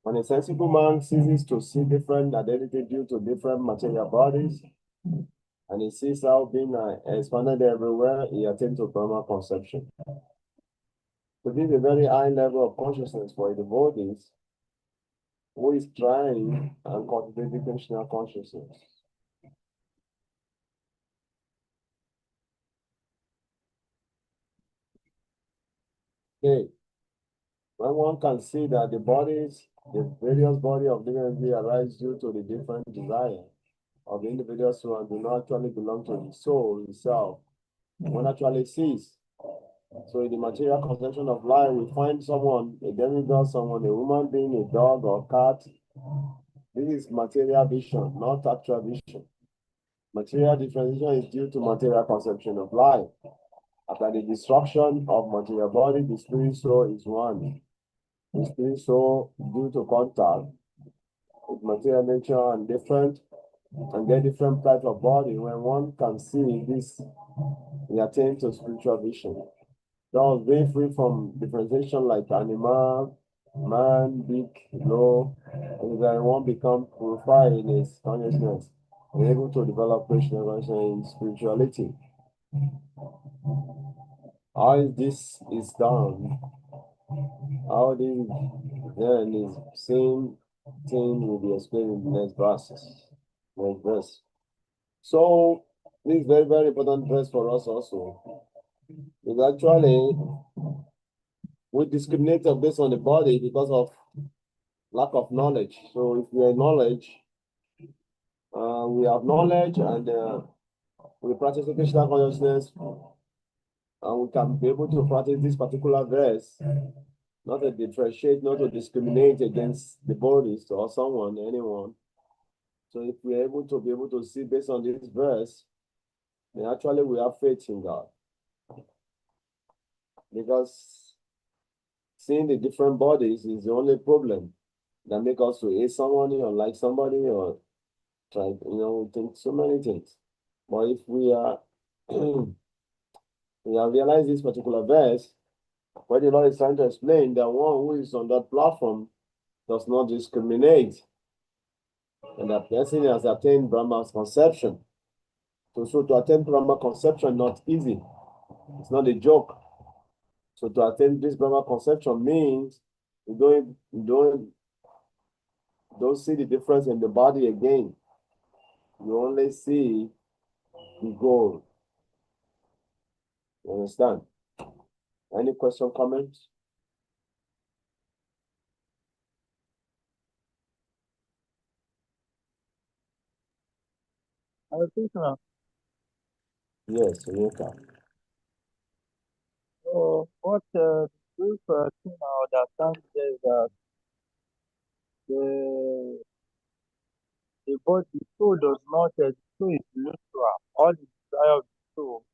When a sensible man ceases to see different identity due to different material bodies, and he sees how being expanded everywhere, he attains to primal conception. So this is a very high level of consciousness for the devotees who is trying and cultivating Krishna consciousness. Okay. When one can see that the various body of living entity arise due to the different desire of the individuals who do not actually belong to the soul itself, one actually sees. So in the material conception of life, we find someone, a demigod, someone, a human being, a dog or cat. This is material vision, not actual vision. Material differentiation is due to material conception of life. After the destruction of material body, the spirit soul is one. The spirit soul, due to contact with material nature and get different types of body. When one can see this, he attains to spiritual vision. Thus, being free from differentiation like animal, man, big, low, and then one becomes purified in his consciousness and able to develop Krishna consciousness in spirituality. How this is done, how this then is same thing will be explained in the next verses. Next verse. So this is very, very important verse for us also. Because actually we discriminate based on the body because of lack of knowledge. So if we have knowledge, we have knowledge and we practice Krishna consciousness, and we can be able to practice this particular verse, not to differentiate, not to discriminate against the bodies or someone, anyone. So if we are able to see based on this verse, then actually we have faith in God. Because seeing the different bodies is the only problem that make us to hate somebody or like somebody or try, think so many things. But if we are we have realized this particular verse, where the Lord is trying to explain that one who is on that platform does not discriminate, and that person has attained Brahma's conception. So to attain Brahma conception not easy. It's not a joke. So to attain this Brahma conception means you don't see the difference in the body again. You only see the goal. You understand? Any question, comments? I think now. Yes, Sunika. So what this thing I understand is that the the body, the soul does not, the soul is neutral. All the desire of the soul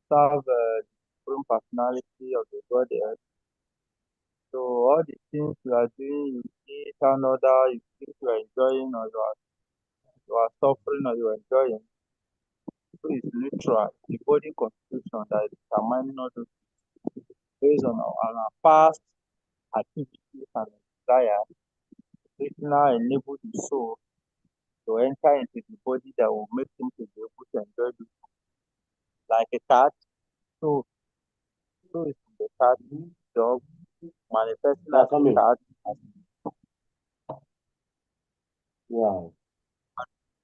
serve the supreme personality of the Godhead. So all the things you are doing, you see another, you think you are enjoying or you are suffering or you are enjoying. So it's neutral. The body constitution that is determining all those based on our past activities and desire, which now enable the soul to enter into the body that will make him to be able to enjoy the like a cat. So is in the cat dog manifesting Yeah, as come a in. cat as Yeah.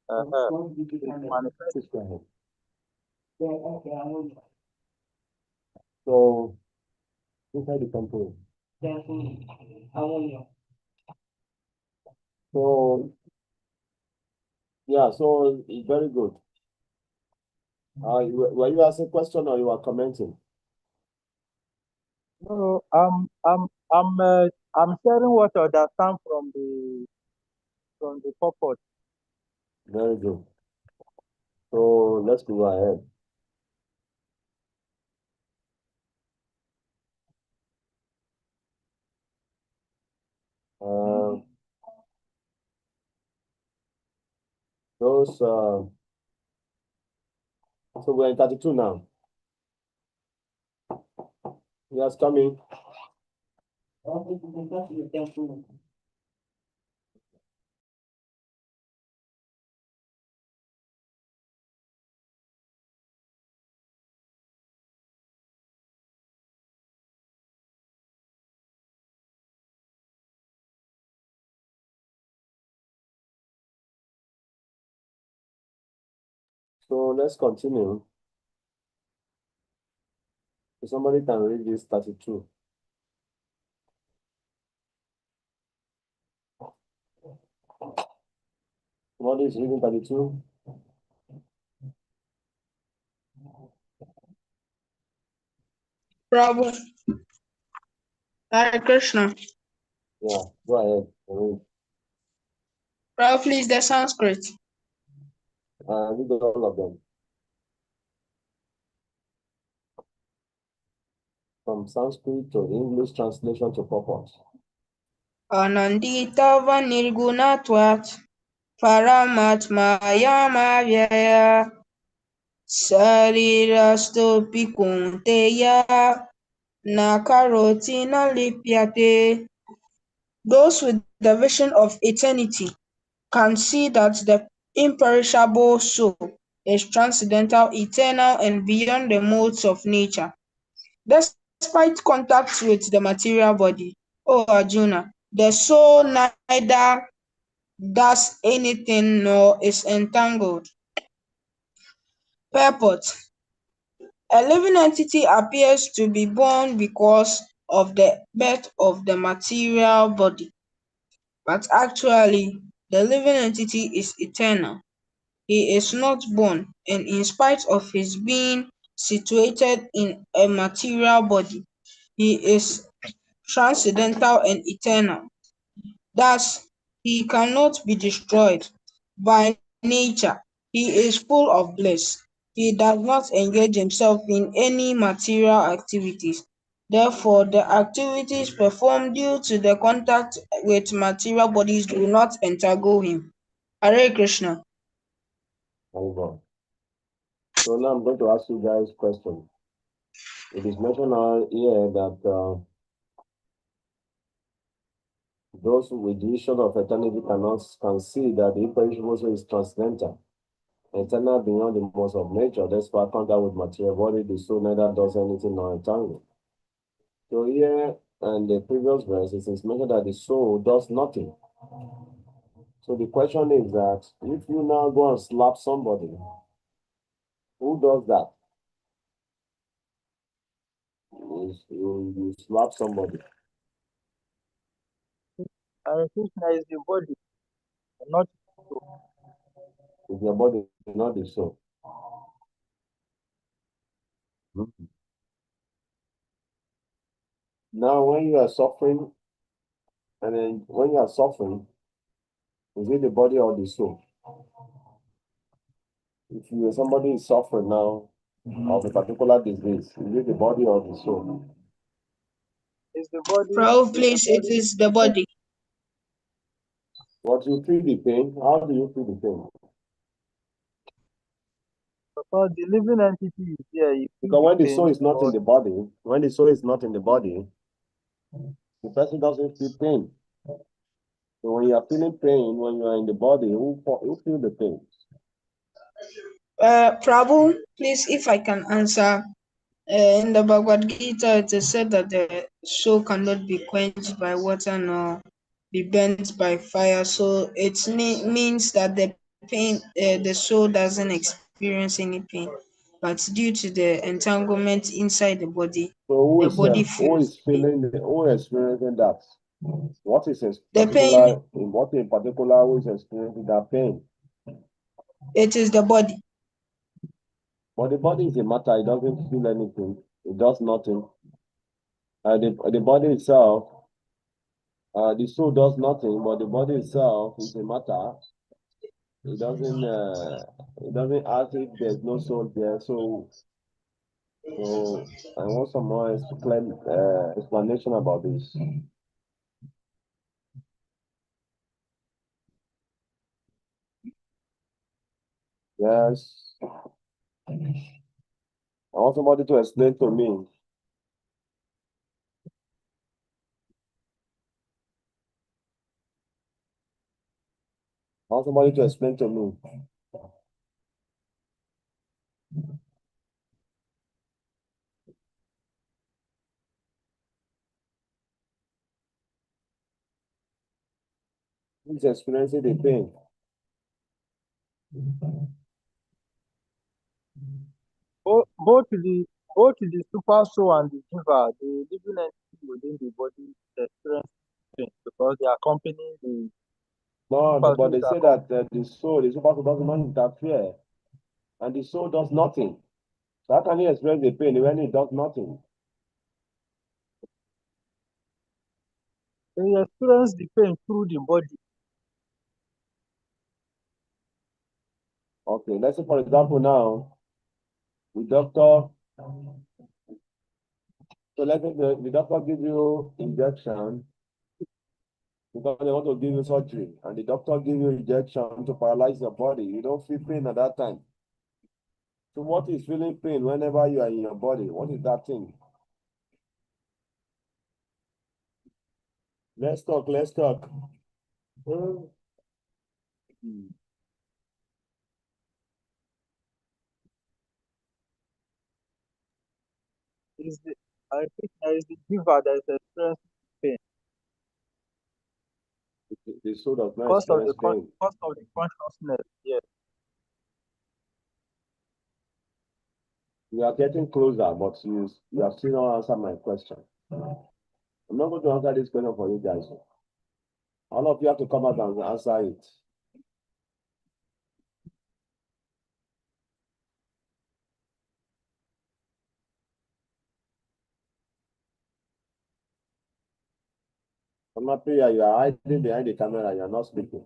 it manifests. Go ahead. So inside the company. So yeah, so it's very good. Were you asking a question or you are commenting? No, I'm sharing what I understand from the purpose. Very good. So let's go ahead. Those so we're in 32 now. Yes, coming. So let's continue. So somebody can read this 32. What is reading 32? Prabhu. Hare Krishna. Yeah, go ahead. Read. Prabhu, please, the Sanskrit. Read all of them. From Sanskrit to English translation to purport. Ananditava nirgunatvat paramatmayamavyaya sarirastopi kunteya nakaroti nalipyate. Those with the vision of eternity can see that the imperishable soul is transcendental, eternal, and beyond the modes of nature. Despite contact with the material body, O Arjuna, the soul neither does anything nor is entangled. Purport: a living entity appears to be born because of the birth of the material body, but actually, the living entity is eternal. He is not born, and in spite of his being situated in a material body, he is transcendental and eternal. Thus, he cannot be destroyed. By nature, he is full of bliss. He does not engage himself in any material activities. Therefore, the activities performed due to the contact with material bodies do not entangle him. Hare Krishna. Thank God. So now I'm going to ask you guys a question. It is mentioned here that those with the vision of eternity can see that the imperishable soul is transcendental, eternal beyond the modes of nature. Despite contact with material body, the soul neither does anything nor entangle. So here and the previous verse, it is mentioned that the soul does nothing. So the question is that if you now go and slap somebody, who does that? You slap somebody. Hare Krishna is the body, not the soul. It's your body, not the soul. Mhm. Now, when you are suffering, and then when you are suffering, is it the body or the soul? If somebody is suffering now of a particular disease, is it the body or the soul? It's the body. Prabhu, please, it is the body. What you feel the pain? How do you feel the pain? Because the living entity is there. You feel Because when the the soul pain, is not in the body, when the soul is not in the body, the person doesn't feel pain. So when you are feeling pain, when you are in the body, who feel the pain? Prabhu, please, if I can answer. In the Bhagavad Gita, it is said that the soul cannot be quenched by water nor be burnt by fire. So it means that the pain, the soul doesn't experience any pain, but due to the entanglement inside the body Who feels is feeling who is experiencing that? What is the pain. what in particular who is experiencing that pain? It is the body. But the body is a matter, it doesn't feel anything, it does nothing. The body itself, the soul does nothing, but the body itself is a matter. It doesn't ask if there's no soul there. So I want some more explanation about this. Yes. I want somebody to explain to me. I want somebody to explain to me. Who's experiencing the pain? Both the super soul and the giver, the living entity within the body experience pain because they accompany the No, super but they soul say that the soul, the super soul does not interfere, and the soul does nothing. So how can you experience the pain when it does nothing? they experience the pain through the body. Okay, let's say for example now, the doctor, so let's say the doctor gives you injection because they want to give you surgery, and the doctor gives you injection to paralyze your body. You don't feel pain at that time. So what is feeling pain whenever you are in your body? What is that thing? Let's talk, let's talk. Hmm. Is the I think there is the giver that is experiencing pain The soul does not experience pain. because of the consciousness. Yes. We are getting closer, but you have still not answered my question. I'm not going to answer this question for you guys. All of you have to come out and answer it. I'm not prayer, you are hiding behind the camera, you are not speaking.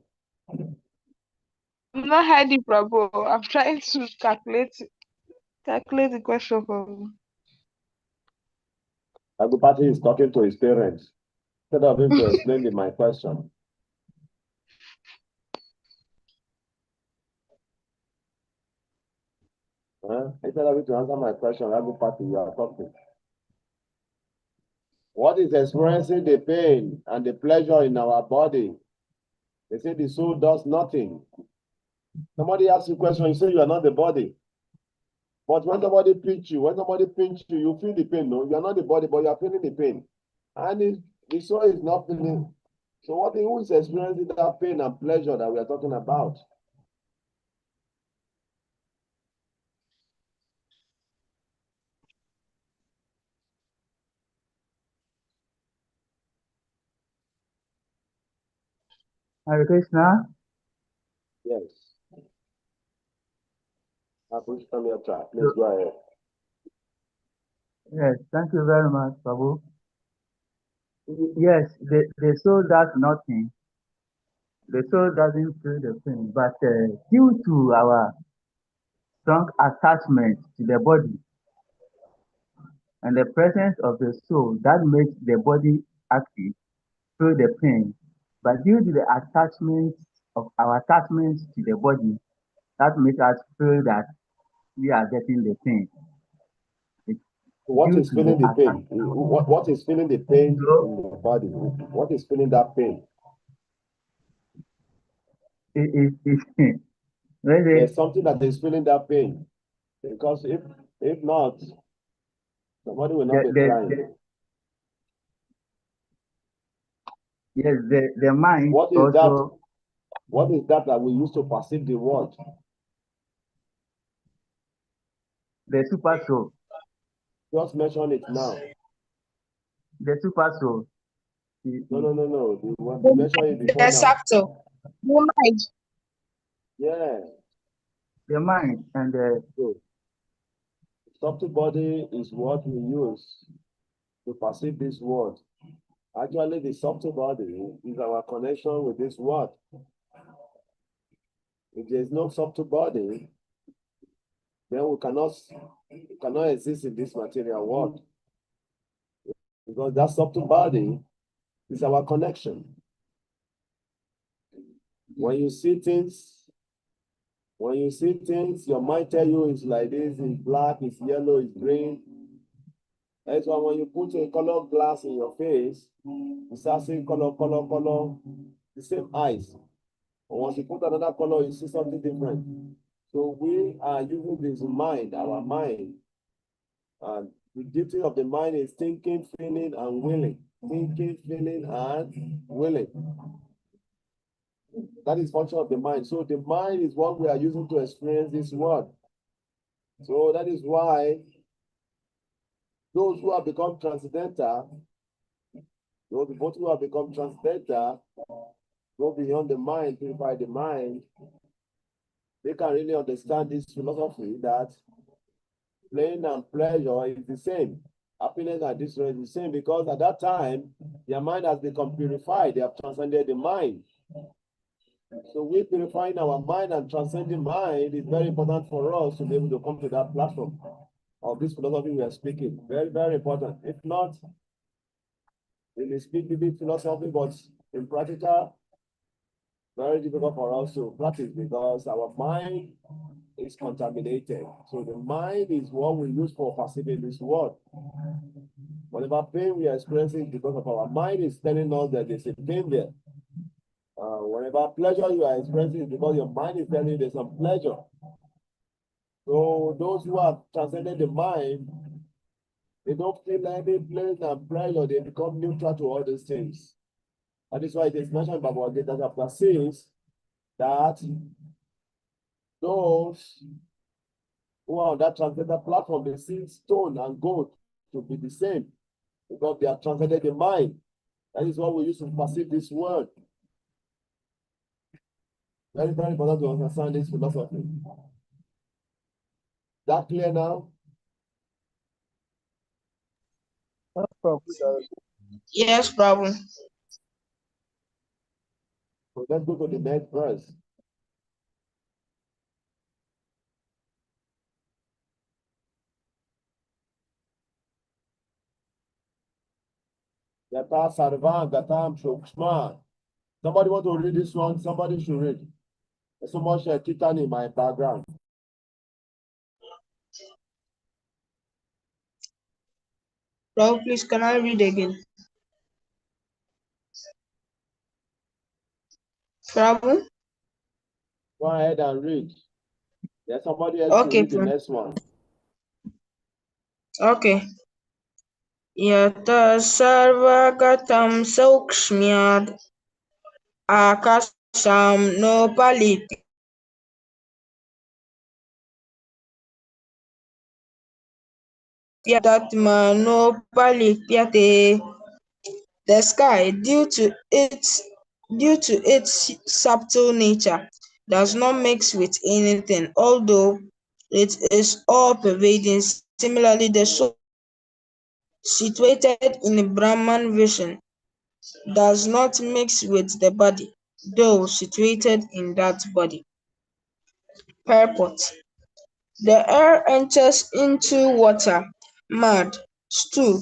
I'm not hiding, Prabhu. I'm trying to calculate the question for me. Agupati is talking to his parents. Instead of him to explain my question. Instead of him to answer my question, Agupati, you are talking. What is experiencing the pain and the pleasure in our body? They say the soul does nothing. Somebody asks you a question, you say you are not the body. But when somebody pinch you, you feel the pain. No, you are not the body, but you are feeling the pain. And the soul is not feeling. So who is experiencing that pain and pleasure that we are talking about? Hare Krishna. Yes. Please come here, try. Please go ahead. Yes, thank you very much, Babu. Yes, the soul does nothing. The soul doesn't feel the pain, but due to our strong attachment to the body and the presence of the soul, that makes the body active, feel the pain. But due to the attachment of our attachment to the body, that makes us feel that we are getting the pain. It's What due is to the feeling the pain? attachment. What is feeling the pain So in the body? What is feeling that pain? really, There's something that is feeling that pain. Because if not, somebody will not be trying. yes, the mind What is that? also, What is that we use to perceive the world? the super soul, Just mention it now. the super soul, No. The Mention it before the now. subtle, the mind. Yeah. the mind, and the So, subtle body is what we use to perceive this world. Actually, the subtle body is our connection with this world. If there is no subtle body, then we cannot exist in this material world. Because that subtle body is our connection. When you see things, your mind tell you it's like this, it's black, it's yellow, it's green. That's why when you put a color glass in your face, you start seeing color, the same eyes. Once you put another color, you see something different. So we are using this mind, our mind. And the duty of the mind is thinking, feeling, and willing. Thinking, feeling, and willing. That is function of the mind. So the mind is what we are using to experience this world. So that is why those who have become transcendental, those who have become transcendental, go beyond the mind, purify the mind, they can really understand this philosophy that pain and pleasure is the same. Happiness and distress is the same, because at that time, their mind has become purified. They have transcended the mind. So we purifying our mind and transcending mind is very important for us to be able to come to that platform of this philosophy we are speaking. Very, very important. If not, we may speak the big philosophy, but in practical, very difficult for us to practice because our mind is contaminated. So the mind is what we use for perceiving this world. Whatever pain we are experiencing because of our mind is telling us that there's a pain there. Whatever pleasure you are experiencing is because your mind is telling you there's some pleasure. So those who have transcended the mind, they don't feel any pain and pleasure. They become neutral to all these things. That is why it is mentioned by Bhagavad Gita chapter 6 that those who are on that transcendental platform, they see stone and gold to be the same because they have transcended the mind. That is what we use to perceive this world. Very, very important to understand this philosophy. That clear now? That's probably Yes, Prabhu. So let's go to the next verse. Yata Sarvan Gatam Shokshma. Somebody want to read this one? Somebody should read. There's so much titan in my background. Prabhu, please, can I read again? Prabhu? Go ahead and read. There's somebody else to Okay, read the next one. okay. Yata sarvagatam saukshmyad akasham nopalipyate tatma nopalipyate. The sky, due to its subtle nature, does not mix with anything, although it is all-pervading. Similarly, the soul, situated in Brahman vision, does not mix with the body, though situated in that body. Purport: the air enters into water, mud, stew,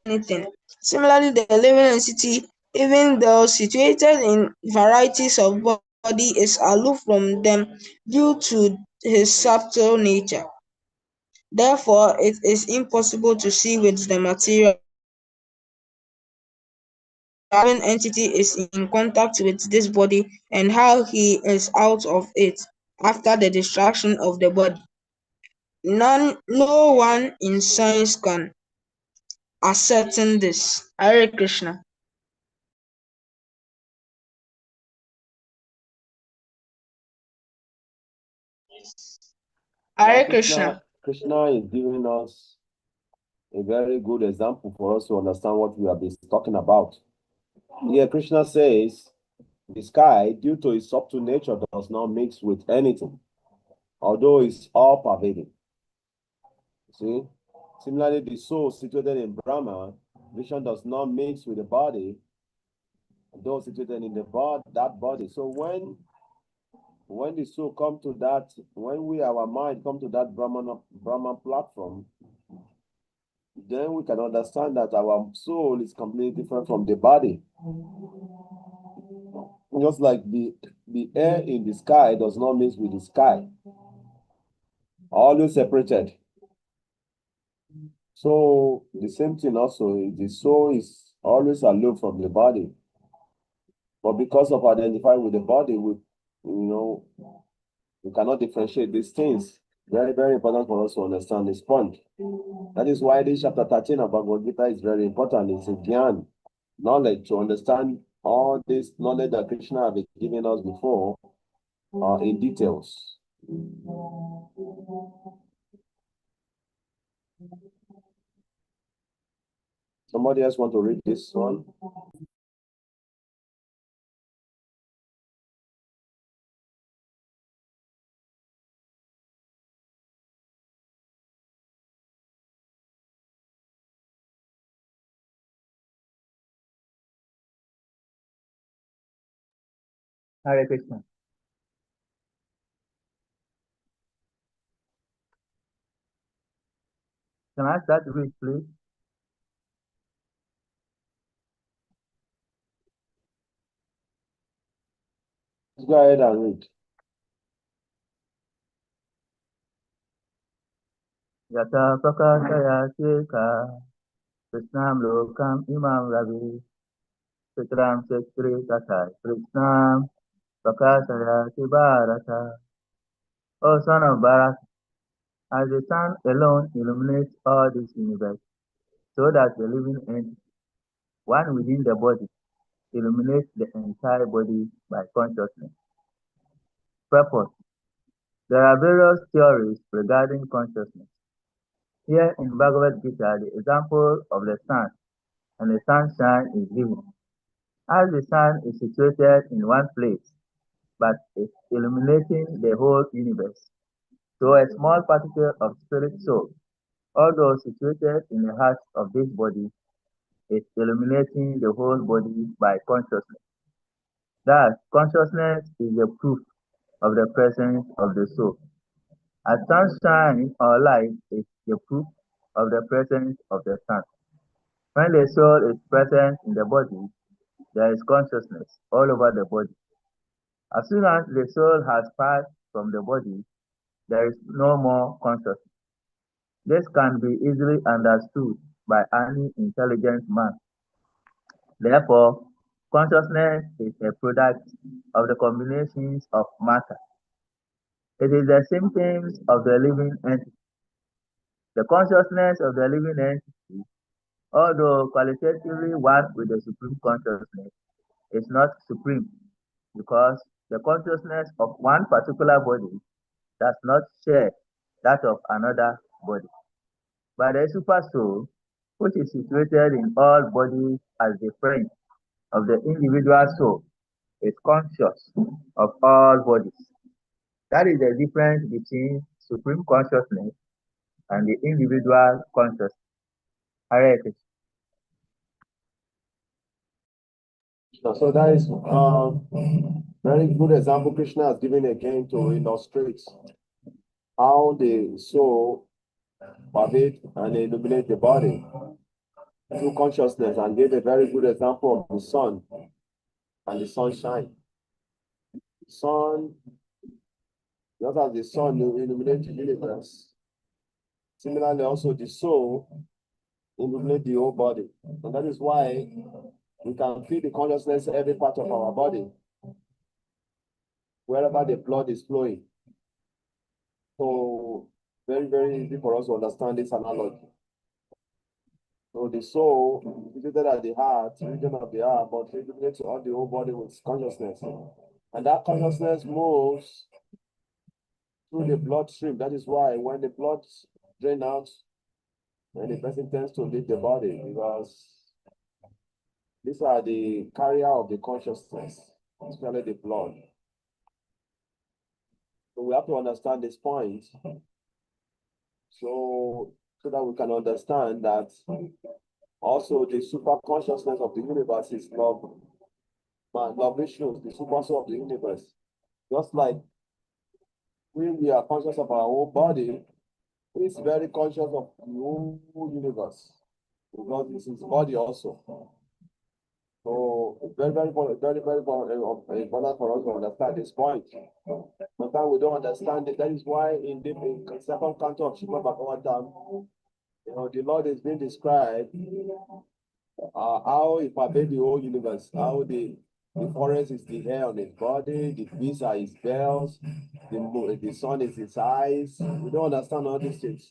anything. Similarly, the living entity, even though situated in varieties of body, is aloof from them due to his subtle nature. Therefore, it is impossible to see with the material. The living entity is in contact with this body and how he is out of it after the destruction of the body. No one in science can ascertain this. Hare Krishna. Hare Krishna. Krishna is giving us a very good example for us to understand what we have been talking about. Here, Krishna says, the sky, due to its subtle nature, does not mix with anything, although it's all pervading. See? Similarly, the soul situated in Brahma, vision does not mix with the body, though situated in the body, that body. So when the soul come to that, when our mind come to that Brahman platform, then we can understand that our soul is completely different from the body. Just like the air in the sky does not mix with the sky, always separated. So the same thing also, the soul is always aloof from the body. But because of identifying with the body, we cannot differentiate these things. Very, very important for us to understand this point. That is why this chapter 13 of Bhagavad Gita is very important. It's a gyan, knowledge, to understand all this knowledge that Krishna has been giving us before in details. Somebody else want to read this one? Hare Krishna. Can I start to read, please? Go ahead and read. Yata prakashaya cheka Krishnam lokam imam ravi Sikram sekri kathai Krishnam prakashaya Bharata. O son of Bharat, as the sun alone illuminates all this universe, so that the living entity, one within the body, illuminates the entire body by consciousness. Purpose. There are various theories regarding consciousness. Here in Bhagavad Gita, the example of the sun and the sunshine is given. As the sun is situated in one place, but is illuminating the whole universe, so a small particle of spirit soul, although situated in the heart of this body, is illuminating the whole body by consciousness. Thus, consciousness is the proof of the presence of the soul. As sunshine or light is the proof of the presence of the sun. When the soul is present in the body, there is consciousness all over the body. As soon as the soul has passed from the body, there is no more consciousness. This can be easily understood by any intelligent man. Therefore, consciousness is a product of the combinations of matter. It is the symptoms of the living entity. The consciousness of the living entity, although qualitatively one with the supreme consciousness, is not supreme because the consciousness of one particular body does not share that of another body. But the super soul, which is situated in all bodies as the friend of the individual soul, is conscious of all bodies. That is the difference between supreme consciousness and the individual consciousness. Hare Krishna. So that is very good example Krishna has given again to illustrate how the soul pervades and illuminates the body through consciousness, and gave a very good example of the sun and the sunshine. Sun, just as the sun illuminates the universe, similarly also the soul illuminates the whole body. And that is why we can feel the consciousness in every part of our body, wherever the blood is flowing. So very, very easy for us to understand this analogy. So the soul is situated at the heart, region of the heart, but illuminates all the whole body with consciousness. And that consciousness moves through the bloodstream. That is why when the blood drains out, then the person tends to leave the body, because these are the carrier of the consciousness, especially the blood. So we have to understand this point, so that we can understand that also the super consciousness of the universe is love. Love Vishnu, the super soul of the universe. Just like we are conscious of our own body, he's very conscious of the whole universe, because this is body also. So it's very, very, very, very important for us to understand this point. Sometimes we don't understand it. That is why in the second canto of Srimad Bhagavatam, the Lord is being described how it pervades the whole universe, how the forest is the hair on his body, the beasts are his bells, the sun is his eyes. You don't understand all these things.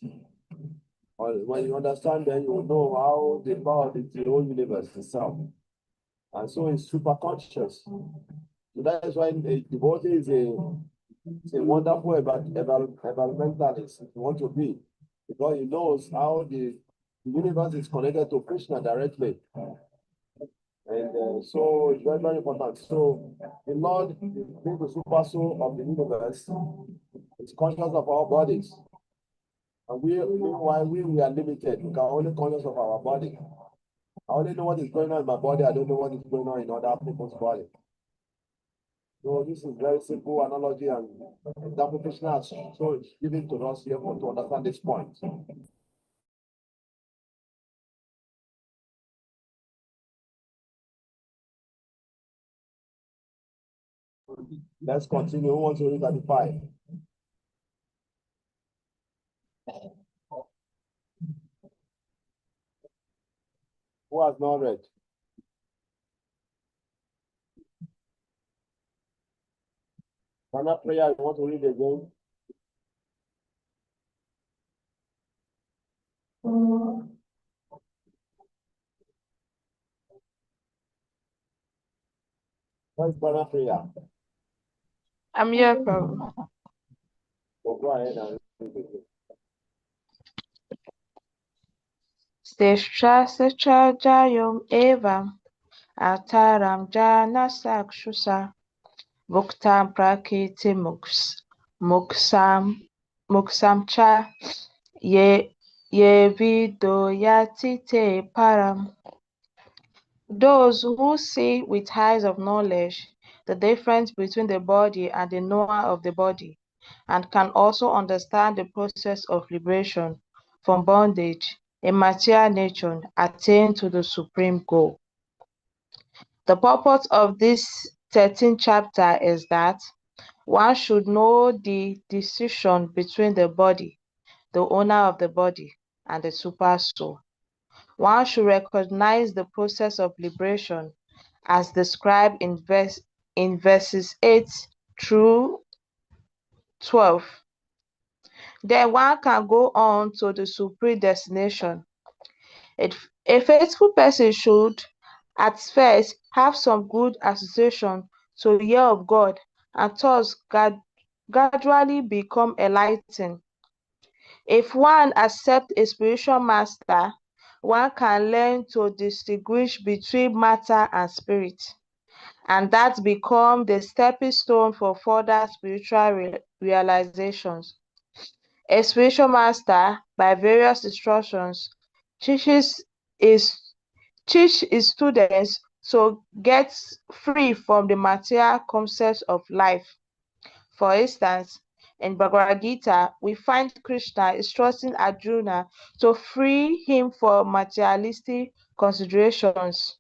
When you understand, then you will know how the power of the whole universe itself. And so it's super conscious. So that is why the devotee is a wonderful environmentalist if you want to be, because he knows how the universe is connected to Krishna directly. And so it's very, very important. So the Lord, being the super soul of the universe, is conscious of our bodies. And meanwhile, we are limited. We can only conscious of our body. I only know what is going on in my body. I don't know what is going on in other people's body. So this is very simple analogy and interpretation as so it's given to us here to understand this point. Let's continue. Who wants to read 35? Who has not read? Final prayer, you want to read again? What is final prayer? I'm here, Prabhu. So go ahead and read it. Sestra jayom eva ataram jana sakshusa vuktam prakriti muksam cha ye vido yatite param. Those who see with eyes of knowledge the difference between the body and the knower of the body, and can also understand the process of liberation from bondage in material nature, attain to the supreme goal. The purpose of this 13th chapter is that one should know the distinction between the body, the owner of the body, and the super soul. One should recognize the process of liberation as described in verses 8 through 12. Then one can go on to the supreme destination. A faithful person should at first have some good association to hear of God, and thus gradually become enlightened. If one accepts a spiritual master, one can learn to distinguish between matter and spirit, and that becomes the stepping stone for further spiritual realizations. A spiritual master, by various instructions, teaches his students to get free from the material concepts of life. For instance, in Bhagavad Gita, we find Krishna instructing Arjuna to free him from materialistic considerations.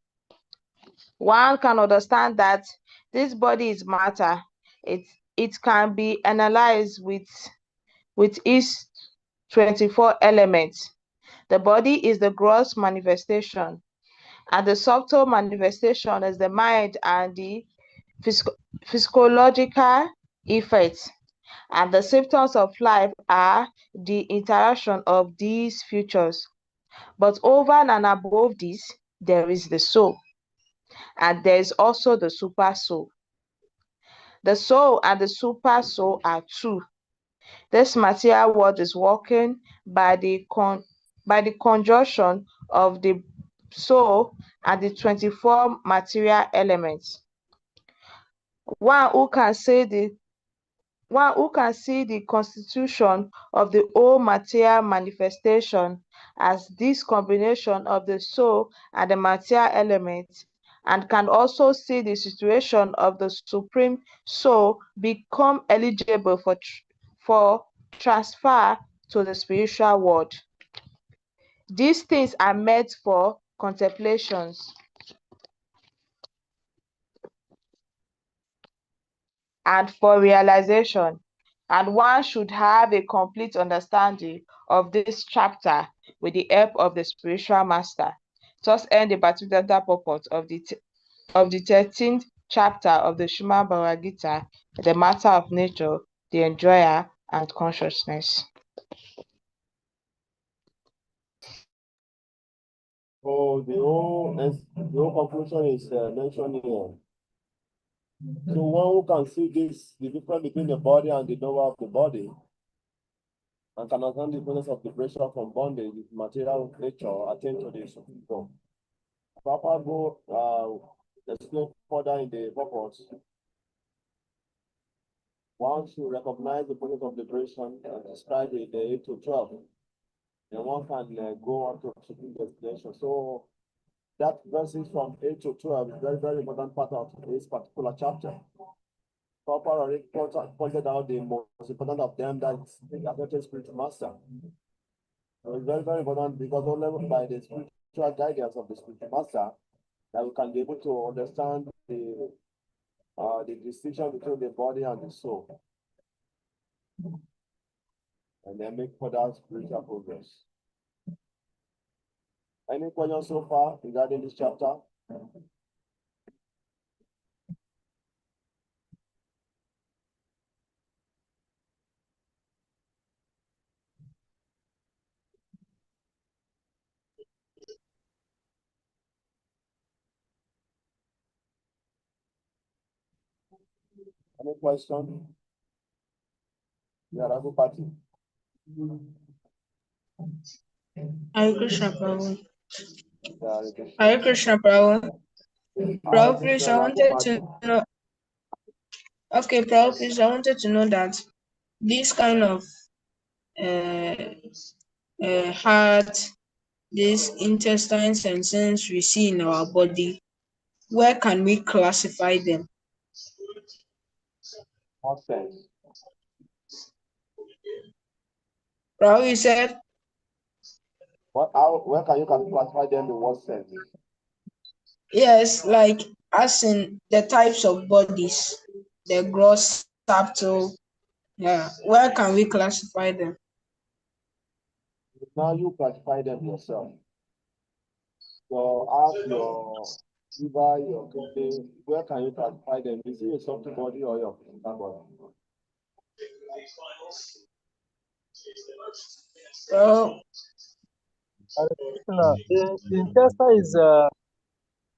One can understand that this body is matter. It can be analyzed with its 24 elements. The body is the gross manifestation, and the subtle manifestation is the mind and the physiological effects. And the symptoms of life are the interaction of these features. But over and above this, there is the soul, and there is also the super soul. The soul and the super soul are two. This material world is working by the conjunction of the soul and the 24 material elements. One who can see the constitution of the whole material manifestation as this combination of the soul and the material elements, and can also see the situation of the supreme soul, become eligible for transfer to the spiritual world. These things are meant for contemplations and for realization, and one should have a complete understanding of this chapter with the help of the spiritual master. Thus end the baptismal purport of the 13th chapter of the Srimad Bhagavad Gita, the matter of nature, the enjoyer, and consciousness. So the whole conclusion is mentioned here. So one who can see this, the difference between the body and the knower of the body, and can understand the process of liberation from bondage, with material nature, attain to the Supreme God. Papa go explain further in the purpose. One should recognize the process of liberation and describe it in the 8 to 12. And one can go on to supreme destination. So that verses from 8 to 12 is very, very important part of this particular chapter. Papa already pointed out the most important of them, that is the affected spiritual master. So it's very, very important because only by the spiritual guidance of the spiritual master that we can be able to understand the distinction between the body and the soul, and then make further spiritual progress. Any questions so far regarding this chapter? Any question? Yeah, Ragu Party. Hare Krishna, Prabhu. Yeah, Hare Krishna, Prabhu. Prabhu, please, I wanted to know. Okay, Prabhu, please, I wanted to know that this kind of heart, these intestines and sense we see in our body, where can we classify them? What sense? Prabhu, you said, Where can you classify them in what sense? yes, like as in the types of bodies, the gross, subtle, yeah. Where can we classify them? Now you classify them yourself. So ask your liver, your kidney, where can you classify them? Is it a soft body or your physical body? Well, The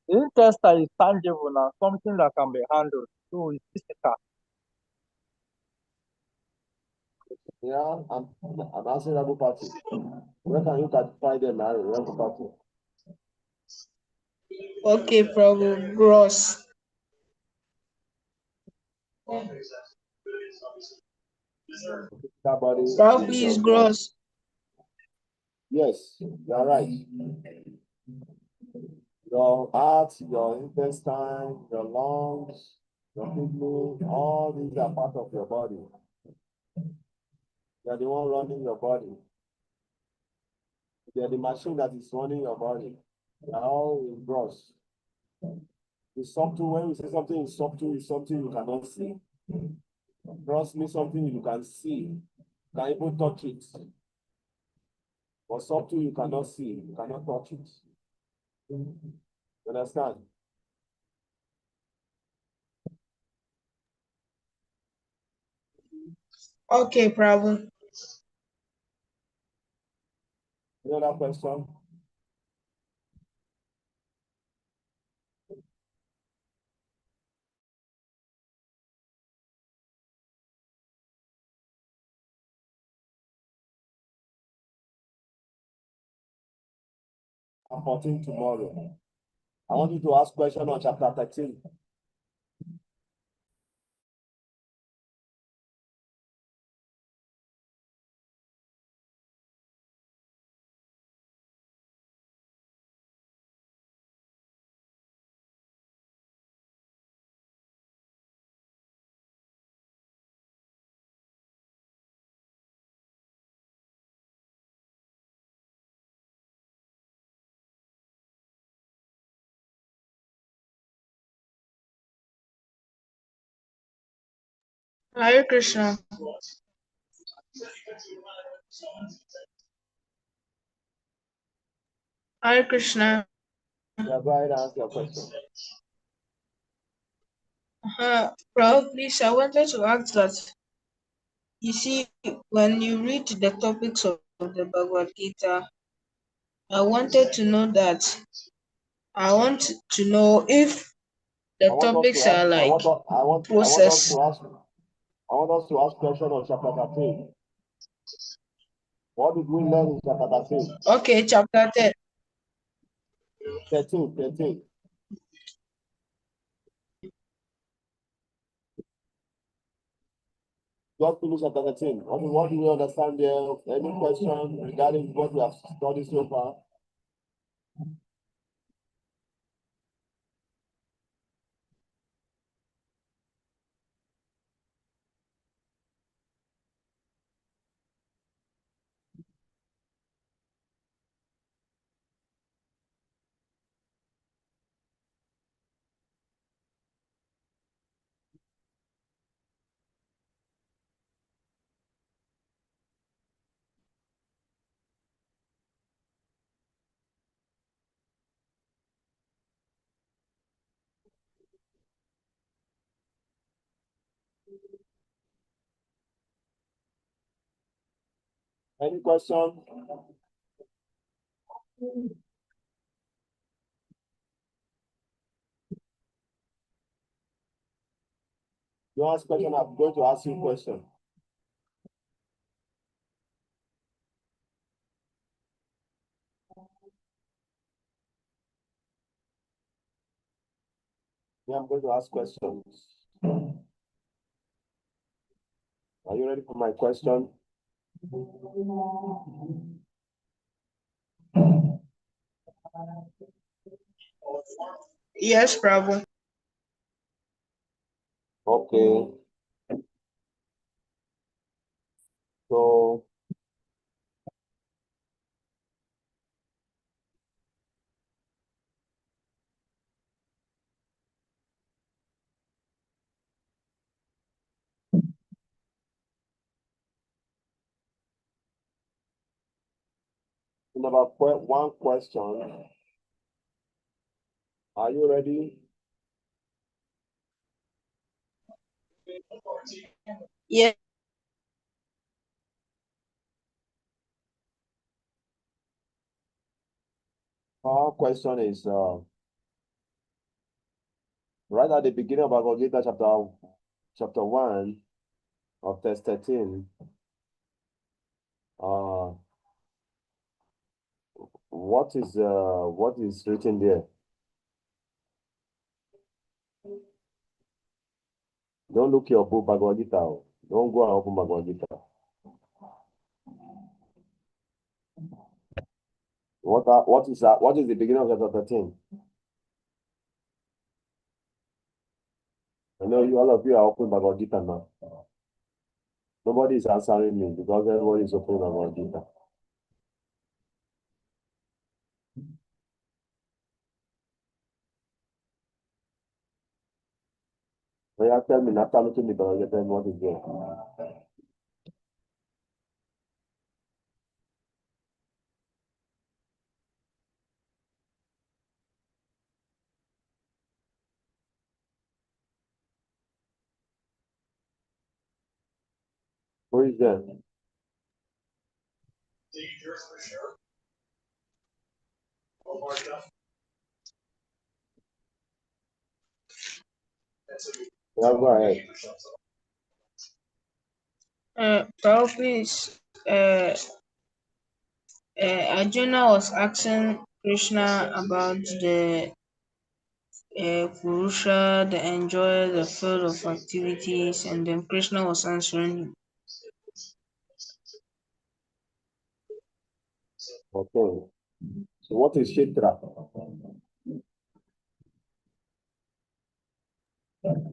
intestine is tangible now, something that can be handled. So it's physical. Yeah, I'm asking Ragu Party. Where can you classify them, Ragu Party? okay, Prabhu, gross. Physical body. Prabhu, please, gross. Yes, you are right. Your heart, your intestine, your lungs, your kidney, all these are part of your body. They are the one running your body. They are the machine that is running your body. They are all in gross. The subtle, when we say something is subtle, is something you cannot see. Gross means something you can see. You can even touch it. But subtle you cannot see, you cannot touch it. You understand? Okay, Prabhu. Any other question? I'm 14 tomorrow. I want you to ask question on chapter 13. Hare Krishna. Hare Krishna. Yeah, go ahead and ask your question. Prof, please, I wanted to ask that, you see, when you read the topics of the Bhagavad Gita, I wanted to know that, I want to know if the topics are like I want us process. to ask. I want us to ask question on chapter 13. What did we learn in chapter 13? Okay, chapter 10. 13. Just finish chapter 13. What do we understand there? Any question regarding what we have studied so far? Any question? You ask question, I'm going to ask you question. Yeah, I'm going to ask questions. Are you ready for my question? Yes, Prabhu. Okay. So number one question. Are you ready? Yeah. Our question is right at the beginning of Bhagavad Gita chapter 1 of verse 13. What is written there? Don't look your book Bhagavad Gita. Don't go and open Bhagavad Gita. What is the beginning of chapter 13? I know all of you are open Bhagavad Gita now. Nobody is answering me because everybody is open Bhagavad Gita. So you tell me after looking the Bhagavad Gita what is there? Who is there? Yeah, go ahead. Prabhu, please. Arjuna was asking Krishna about the Purusha, the enjoyer, the field of activities, and then Krishna was answering him. Okay. So what is Kshetra?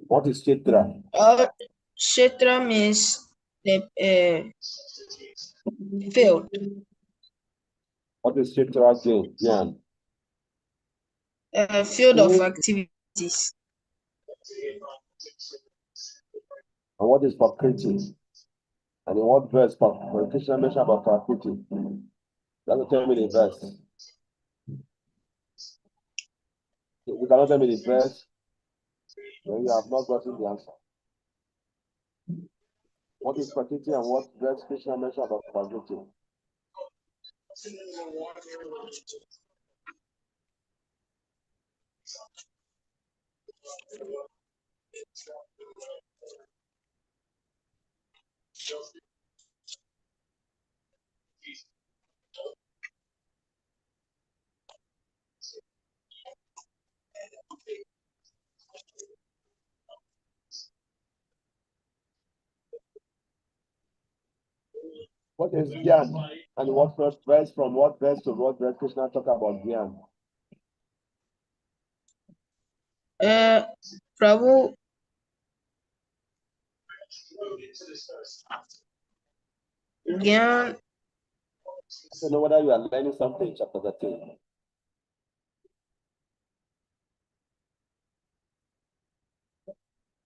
What is Kshetra? Kshetra means the field. What is Kshetra again? Field of activities. And what is Prakriti? And in what verse when Krishna mentioned about Prakriti? That's tell me the verse. You cannot tell me the verse when you have not gotten the answer. What is Prakriti and what verse Krishna mentioned about Prakriti? What is Gyan? And what verse from what verse to what verse Krishna talk about Gyan? Prabhu, Gyan, I don't know whether you are learning something in chapter 13.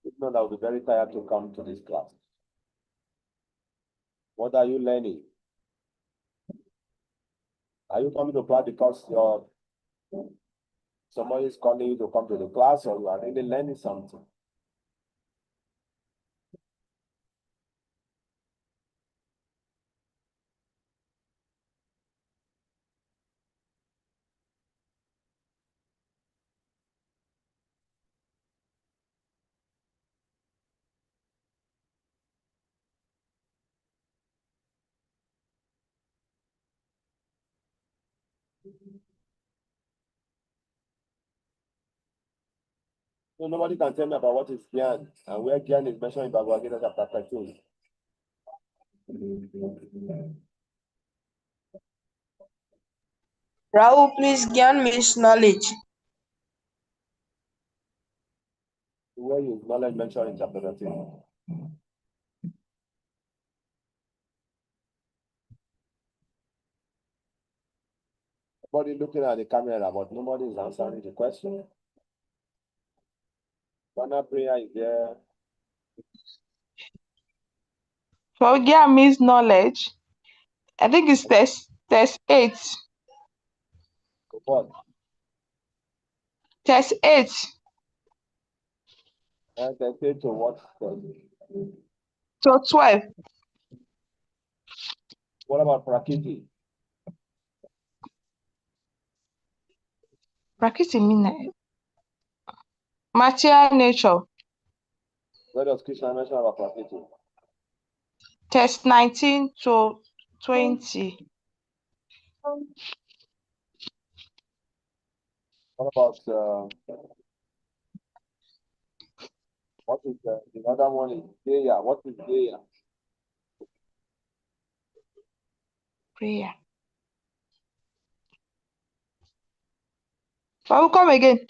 If not, I will be very tired to come to this class. What are you learning? Are you coming to class because somebody is calling you to come to the class, or you are really learning something? So nobody can tell me about what is Gyan and where Gyan is mentioned in Bhagavad Gita chapter 13. Prabhu, please, Gyan means knowledge. Where is knowledge mentioned in chapter 13? Nobody looking at the camera, but nobody is answering the question. Banner prayer is there. So Gyan means knowledge. I think it's test 8. So what? Test 8. And they say to what? So 12. What about Prakriti? Prakriti mean material nature. Where does Krishna mention about Prakriti? Test 19 to 20. What about what is the other one is Deya? What is Deya? Prayer. But will come again.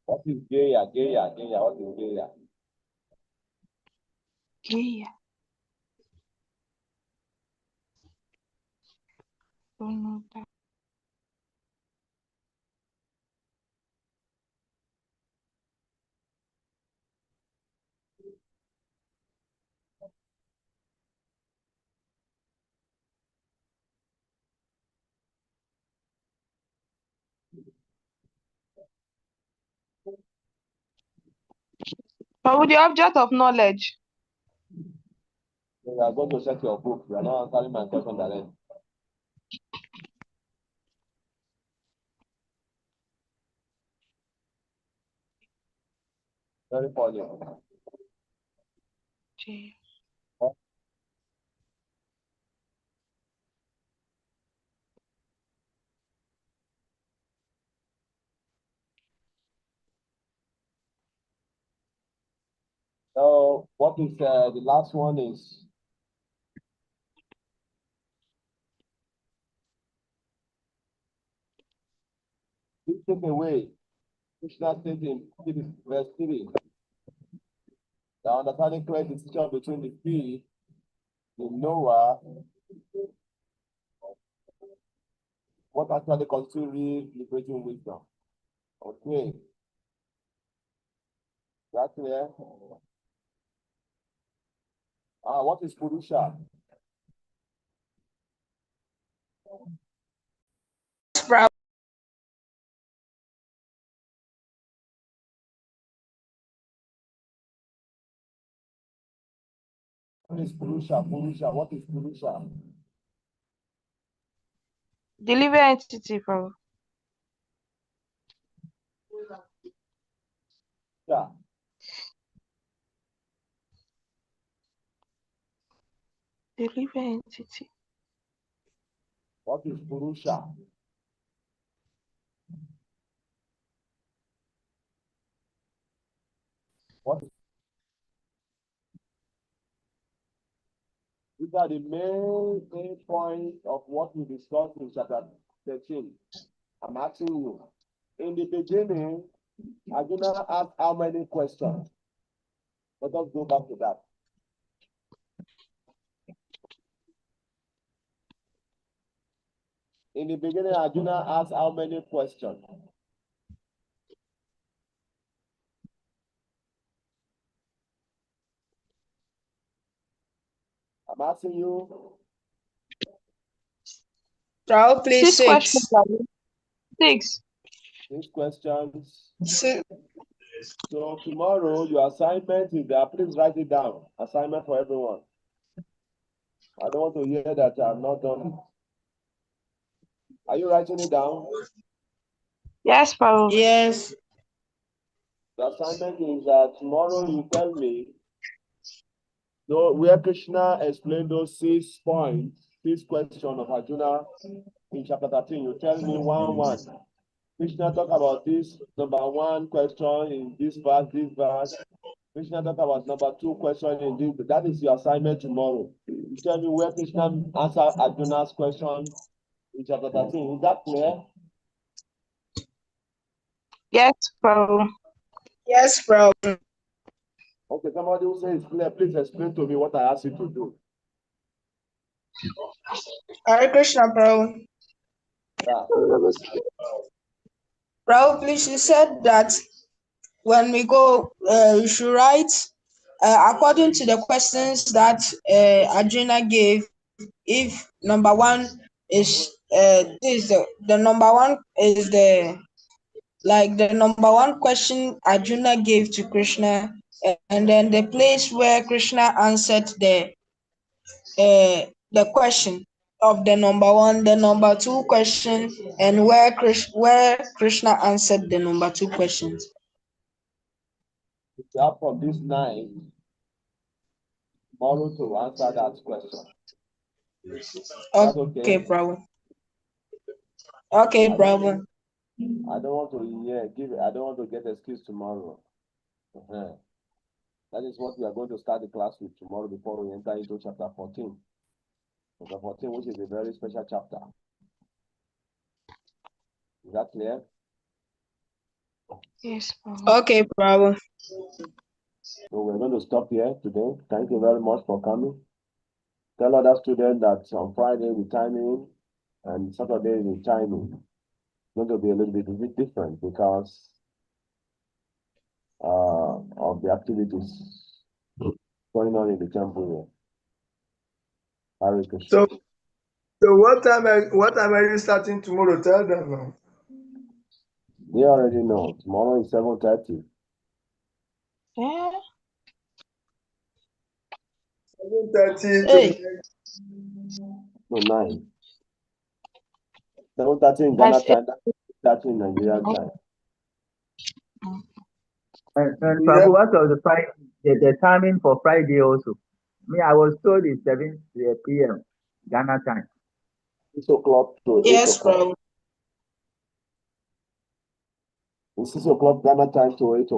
What is Deya? Deya, Deya, what is Deya? Yeah. Don't know that. But with the object of knowledge. You are going to check your book. You are not answering my question direct. Very funny. Okay. So what is the last one is take away. Krishna says in verse 3. The understanding clear distinction between the three, the Noah, what actually constitutes real liberating wisdom. Okay. That's clear. What is Purusha? Prabhu. What is Purusha? Purusha, what is Purusha? The living entity, Prabhu. Yeah. The living entity. What is Purusha? What? These are the main points of what we discussed in chapter 13. I'm asking you. In the beginning, Arjuna asked how many questions? Let us go back to that. In the beginning, Arjuna asked how many questions? I'm asking you. Prabhu, please 6 questions, 6. Prabhu. 6. 6 questions. 6. So tomorrow, your assignment is there. Please write it down. Assignment for everyone. I don't want to hear that I'm not done it. Are you writing it down? Yes, Prabhu. Yes. The assignment is that tomorrow you tell me, so where Krishna explained those 6 points, 6 questions of Arjuna in chapter 13, you tell me 1. Krishna talk about this number 1 question in this verse. Krishna talk about number 2 question in this. That is your assignment tomorrow. You tell me where Krishna answer Arjuna's question in chapter 13. Is that clear? Yes, Prabhu. Yes, Prabhu. Okay, somebody who says it's clear, please explain to me what I asked you to do. Hare Krishna, Prabhu. Yeah. Prabhu, please, you said that when we go, we should write according to the questions that Arjuna gave. If number 1 is this, the number 1 is the number 1 question Arjuna gave to Krishna, and then the place where Krishna answered the question of the number 1, the number 2 question, and where Krishna answered the number 2 questions. You have from this night tomorrow to answer that question. Okay, Prabhu. Okay, Prabhu. I don't want to I don't want to get excuse tomorrow. That is what we are going to start the class with tomorrow before we enter into chapter 14. Chapter 14, which is a very special chapter. Is that clear? Yes, Prabhu. Okay, Prabhu. So we're going to stop here today. Thank you very much for coming. Tell other students that on Friday we time in and Saturday we time in. It's going to be a little bit different because of the activities going on in the temple here. Hare Krishna. So what time are you starting tomorrow? Tell them now. They already know. Tomorrow is 7:30. Yeah. 7:30 Hey. No, 9. 7:30 in Ghana time, 30 in Nigerian time. And Yeah. Prabhu, what was the timing for Friday also? I was told it's 7 p.m. Ghana time. 6 o'clock to 8 Yes, o'clock. Prabhu. It's 6 o'clock Ghana time to 8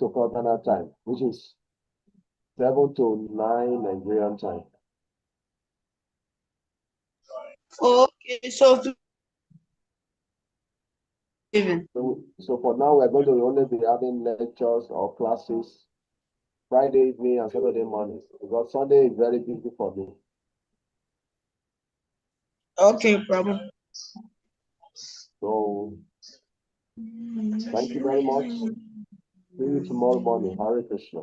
o'clock Ghana time, which is 7 to 9 Nigerian time. Okay, so So for now, we're going to only be having lectures or classes Friday evening and Saturday morning because Sunday is very busy for me. okay, Prabhu. So thank you very much. See you tomorrow morning. Hare Krishna.